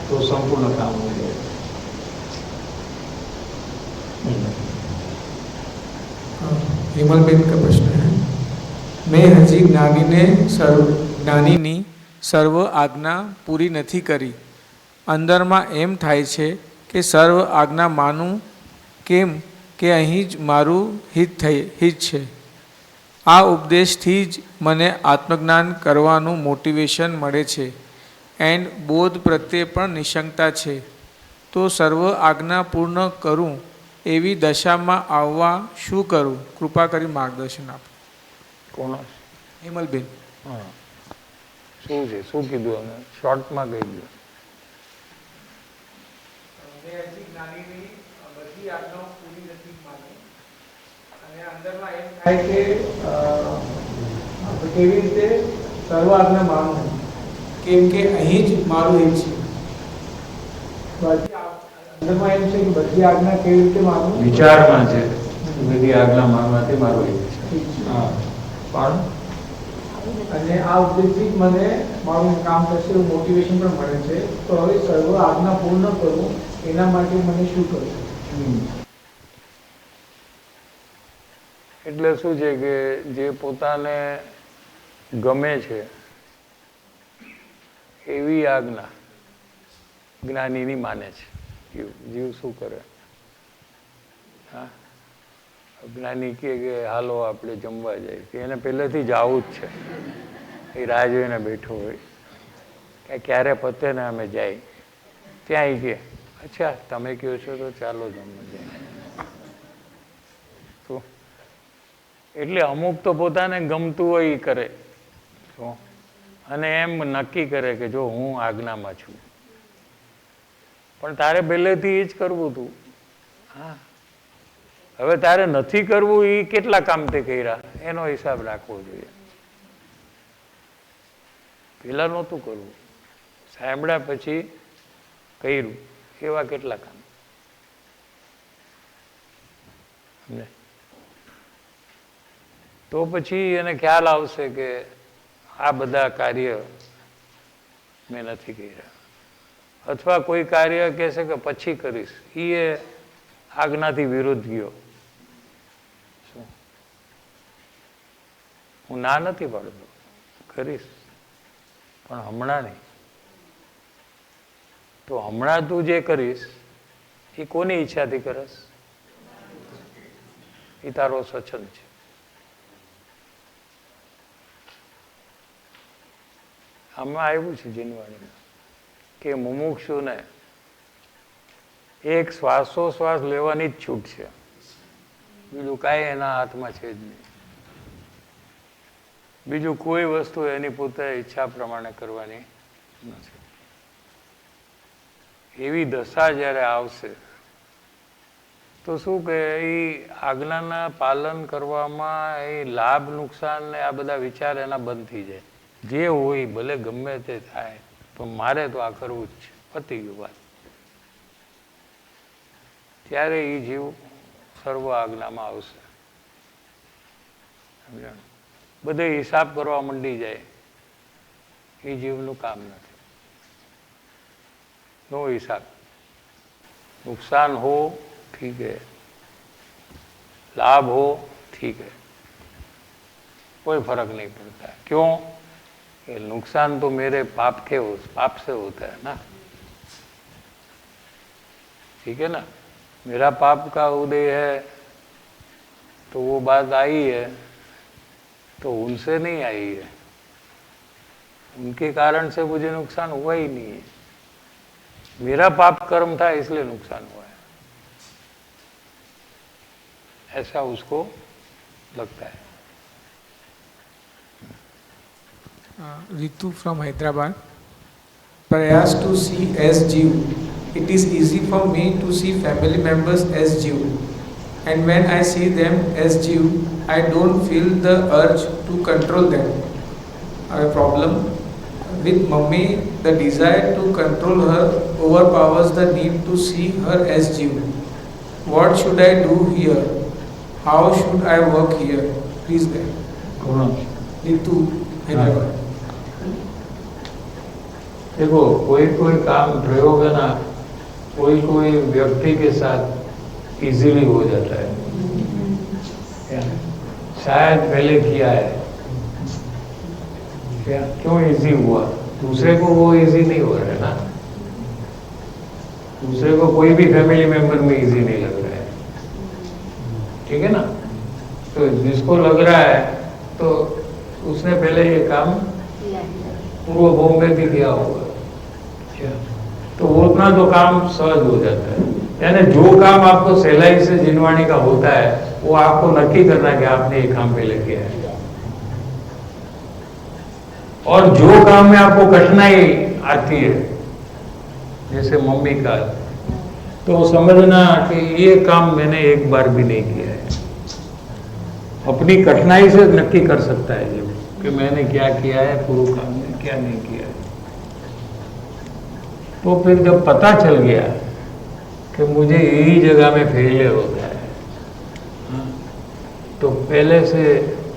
तो संपूर्ण काम हो गया। હિમલબેન का प्रश्न है, मैं હજી જ્ઞાનીની સર્વ આજ્ઞા પૂરી નથી કરી, અંદરમાં એમ થાય છે કે સર્વ આજ્ઞા માનું કેમ કે અહીં જ મારું હિત છે. આ ઉપદેશથી જ મને આત્મજ્ઞાન કરવાનું મોટિવેશન મળે છે એન્ડ બોધ પ્રત્યે પણ નિશંકતા છે, તો સર્વ આજ્ઞા પૂર્ણ કરું એવી દશામાં આવવા શું કરું? કૃપા કરી માર્ગદર્શન આપો. કોણ? હિમલબેન. હા, શું છે? શું કીધું? અમે શોર્ટમાં કહી દઉં. કેવી રીતે સર્વ આજ્ઞા માનું કેમ કે અહીં જ મારું હિત છે. અંદરમાં એમ છે કે બધી આજ્ઞા કેવી રીતે માનું? વિચારમાં છે બધી આજ્ઞા માનવાથી મારું હિત છે. હા, પણ અને આ ઉપદેશથી જ મને મારું કામ થશે એવું મોટિવેશન પણ મળે છે. તો હવે સર્વ આજ્ઞા પૂર્ણ કરું એના માટે મને શું કરવું? એટલે શું છે કે જે પોતાને ગમે છે એવી આજ્ઞા જ્ઞાનીની માને છે. જીવ શું કરે? હા, જ્ઞાની કે હાલો આપણે જમવા જાય, એને પહેલેથી જ આવું જ છે, એ રાહ જોઈને બેઠો હોય કે ક્યારે પતે ને અમે જાય. ત્યાં કે અચ્છા તમે કહો છો તો ચાલો જમવા જાય. તો એટલે અમુક તો પોતાને ગમતું હોય એ કરે, અને એમ નક્કી કરે કે જો હું આજ્ઞામાં છું, પણ તારે પહેલેથી એ જ કરવું હતું. હા, હવે તારે નથી કરવું એ કેટલા કામ તે કર્યા એનો હિસાબ રાખવો જોઈએ. પેલા નહોતું કરવું, સાંભળ્યા પછી કર્યું એવા કેટલા કામ. તો પછી એને ખ્યાલ આવશે કે આ બધા કાર્ય મેં નથી કર્યા, અથવા કોઈ કાર્ય કહેશે કે પછી કરીશ, એ આજ્ઞાથી વિરુદ્ધ ગયો. હું ના નથી પાડતો, કરીશ, પણ હમણાં નહીં. તો હમણાં તું જે કરીશ એ કોની ઈચ્છાથી કરસ? એ તારો સ્વચ્છંદ છે. આમાં આવ્યું છે જીનવાણીમાં કે મુમુક્ષુને એક શ્વાસોશ્વાસ લેવાની જ છૂટ છે, બીજું કાંઈ એના હાથમાં છે જ નહીં. બીજું કોઈ વસ્તુ એની પોતે ઈચ્છા પ્રમાણે કરવાની નથી. એવી દશા જ્યારે આવશે તો શું કે એ આજ્ઞાના પાલન કરવામાં એ લાભ નુકસાન ને આ બધા વિચાર એના બંધ થઈ જાય. જે હોય ભલે ગમે તે થાય, પણ મારે તો આ કરવું જ છે, પતી ગયું વાત. ત્યારે એ જીવ સર્વ આજ્ઞામાં આવશે. સમજાણું? બધે હિસાબ કરવા માંડી જાય, એ જીવનું કામ નથી. नो हिसाब। नुकसान हो ठीक है, लाभ हो ठीक है, कोई फर्क नहीं पड़ता है। क्यों? ये नुकसान तो मेरे पाप से होता है ना, ठीक है ना। मेरा पाप का उदय है तो वो बात आई है, तो उनसे नहीं आई है, उनके कारण से मुझे नुकसान हुआ ही नहीं है। मेरा पाप कर्म था इसलिए नुकसान हुआ है, ऐसा उसको लगता है। Ritu from Hyderabad. Prayas to see as Jeev. It is easy for me to see family members as Jeev, and when I see them as Jeev, I don't feel the urge to control them. A problem with mummy, the desire to control her overpowers the need to see her as Jeev. What should I do here? How should I work here? Please guide. Ritu, Hyderabad. देखो, कोई कोई काम प्रयोग है ना, कोई कोई व्यक्ति के साथ इजीली हो जाता है, शायद पहले किया है क्या, क्यों इजी हुआ? दूसरे को वो इजी नहीं हो रहा है ना, दूसरे को कोई भी फैमिली मेंबर में इजी नहीं लग रहा है, ठीक है ना। तो जिसको लग रहा है तो उसने पहले ये काम पूर्व भूमि में भी किया होगा, तो वो उतना तो काम सहज हो जाता है। यानी जो काम आपको सहलाई से जिनवाणी का होता है, वो आपको नक्की करना है कि आपने ये काम पहले किया है। और जो काम में आपको कठिनाई आती है, जैसे मम्मी का, तो समझना कि ये काम मैंने एक बार भी नहीं किया है। अपनी कठिनाई से नक्की कर सकता है ये कि मैंने क्या किया है पूर्व काम में, क्या नहीं किया है। तो फिर जब पता चल गया कि मुझे यही जगह में फेलियर होता है, तो पहले से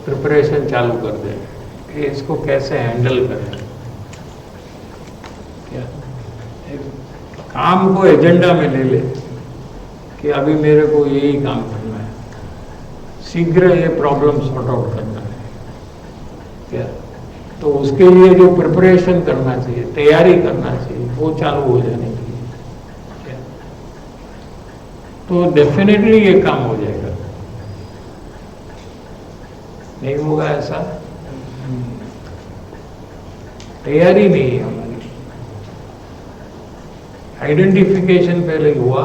प्रिपरेशन चालू कर दें कि इसको कैसे हैंडल करें। क्या काम को एजेंडा में ले ले कि अभी मेरे को यही काम करना है, शीघ्र ये प्रॉब्लम सॉर्ट आउट करना है। क्या तो उसके लिए जो प्रिपरेशन करना चाहिए, तैयारी करना चाहिए, वो चालू हो जाने चाहिए, तो डेफिनेटली ये काम हो जाएगा। नहीं होगा ऐसा, तैयारी नहीं है हमारी। आइडेंटिफिकेशन पहले हुआ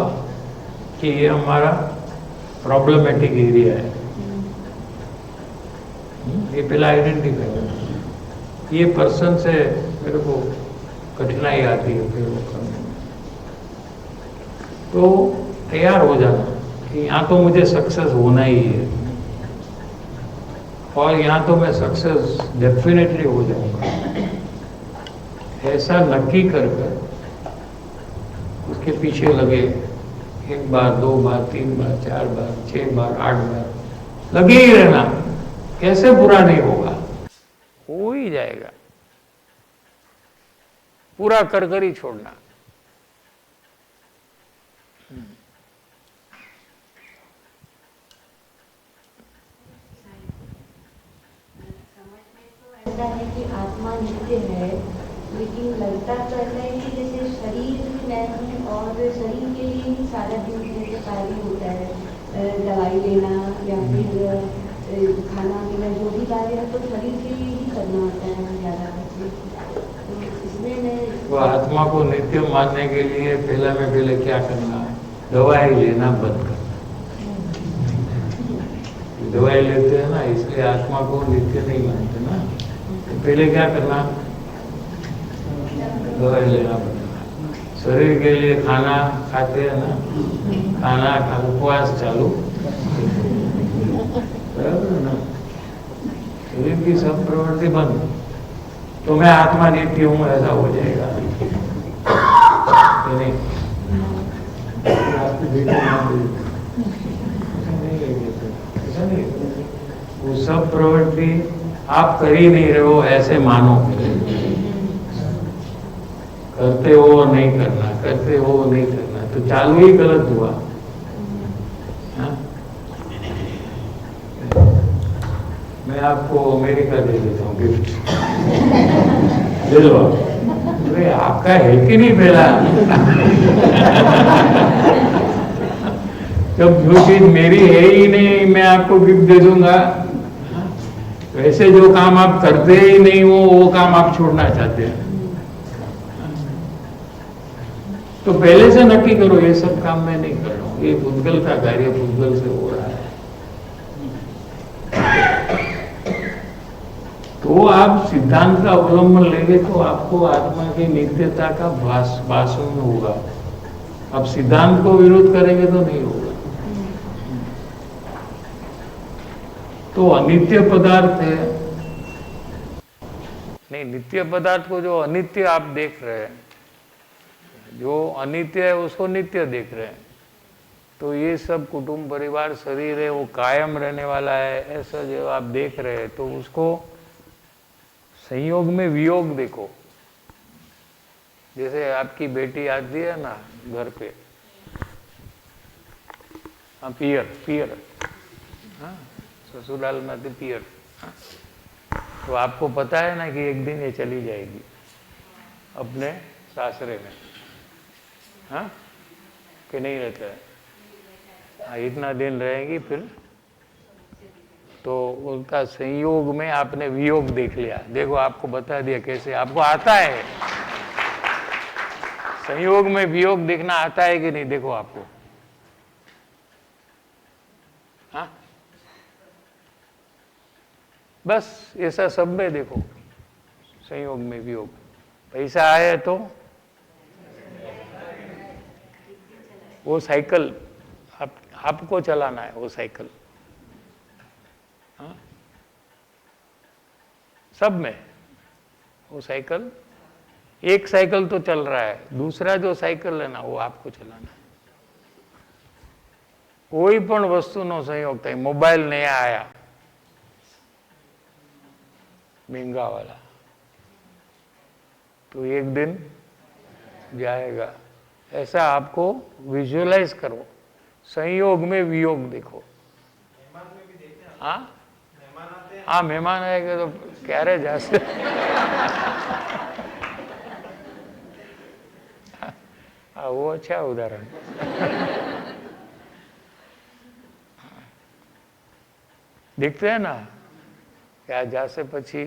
कि ये हमारा प्रॉब्लमेटिक एरिया है, ये पहला आइडेंटिफाई करना। ये पर्सन से मेरे को कठिनाई आती है फिर वो करने में, तो तैयार हो जाना कि यहाँ तो मुझे सक्सेस होना ही है, और यहाँ तो मैं सक्सेस डेफिनेटली हो जाऊंगा। ऐसा नक्की कर उसके पीछे लगे, 1 बार 2 बार 3 बार 4 बार 6 बार 8 बार लगे ही रहना, कैसे बुरा नहीं होगा, हो ही जाएगा। पूरा कर ही छोड़ना। ऐसा है कि आत्मा नित्य है, लेकिन लगता तो ऐसा है कि जैसे शरीर मैं हूँ और शरीर के लिए ही सारा दिन जैसे कार्य होता है, दवाई लेना या फिर खाना पीना जो भी कार्य है तो शरीर के लिए ही करना होता है ज़्यादा। तो इसमें मैं वो आत्मा को नित्य मानने के लिए पहले क्या करना है? दवाई लेना बंद करना। दवाई लेते हैं ना, इसलिए आत्मा को नित्य नहीं मानते ना। तो पहले क्या करना? दवाई लेना पड़ेगा। शरीर के लिए खाना खाते हैं ना, खाना का उपवास चालू, बराबर है ना। शरीर की सब प्रवृत्ति बंद, तो मैं आत्मा नित्य हूँ ऐसा हो जाएगा नहीं। ऐसा नहीं, वो सब प्रवृत्ति आप कर ही नहीं रहे हो ऐसे मानो, करते हो और नहीं करना। करते हो वो नहीं करना, तो चालू ही गलत हुआ। हाँ? मैं आपको अमेरिका दे देता हूँ गिफ्ट, ले लो। अरे आपका है कि नहीं पहला? जब जो चीज मेरी है ही नहीं मैं आपको गिफ्ट दे दूंगा। वैसे जो काम आप करते ही नहीं हो वो काम आप छोड़ना चाहते हैं, तो पहले से नक्की करो ये सब काम मैं नहीं कर रहा हूँ, ये भूतगल का कार्य भूतगल से हो रहा है। तो आप सिद्धांत का अवलंबन लेंगे तो आपको आत्मा की नित्यता का भाषण होगा। अब सिद्धांत को विरोध करेंगे तो नहीं होगा। तो अनित्य पदार्थ है, नहीं नित्य पदार्थ को जो अनित्य आप देख रहे हैं, जो अनित्य है उसको नित्य देख रहे हैं, तो ये सब कुटुंब परिवार शरीर है वो कायम रहने वाला है, ऐसा जो आप देख रहे हैं तो उसको संयोग में वियोग देखो। जैसे आपकी बेटी आती है ना घर पे, हाँ पियर, हाँ ससुराल में तो पियर, हाँ? तो आपको पता है ना कि एक दिन ये चली जाएगी अपने सासरे में, हाँ कि नहीं रहता है? हाँ इतना दिन रहेंगी फिर, तो उनका संयोग में आपने वियोग देख लिया। देखो आपको बता दिया कैसे, आपको आता है संयोग में वियोग देखना, आता है कि नहीं? देखो आपको, हाँ बस ऐसा सब में देखो संयोग में वियोग। पैसा आए तो वो साइकिल आपको चलाना है, वो साइकिल, हाँ? सब में वो साइकिल, एक साइकिल तो चल रहा है, दूसरा जो साइकिल है ना वो आपको चलाना है। कोई पण वस्तुनो संयोग था, मोबाइल नया आया महंगा वाला, तो एक दिन जाएगा। ऐसा आपको विजुअलाइज करो, संयोग में वियोग देखो। हाँ हाँ मेहमान आएगा तो क्या रहे जा से हाँ वो अच्छा उदाहरण। देखते हैं ना क्या जा से પછી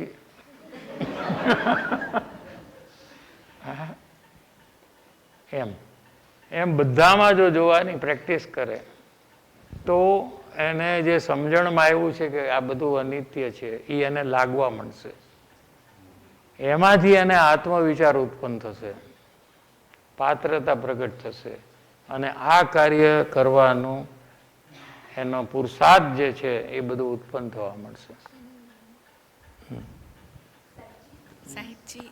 એમ બધામાં જો જોવાની પ્રેક્ટિસ કરે તો એને જે સમજણમાં આવ્યું છે કે આ બધું અનિત્ય છે એ એને લાગવા મળશે, એમાંથી એને આત્મવિચાર ઉત્પન્ન થશે, પાત્રતા પ્રગટ થશે અને આ કાર્ય કરવાનું એનો પુરુષાર્થ જે છે એ બધું ઉત્પન્ન થવા મળશે। સાહેબજી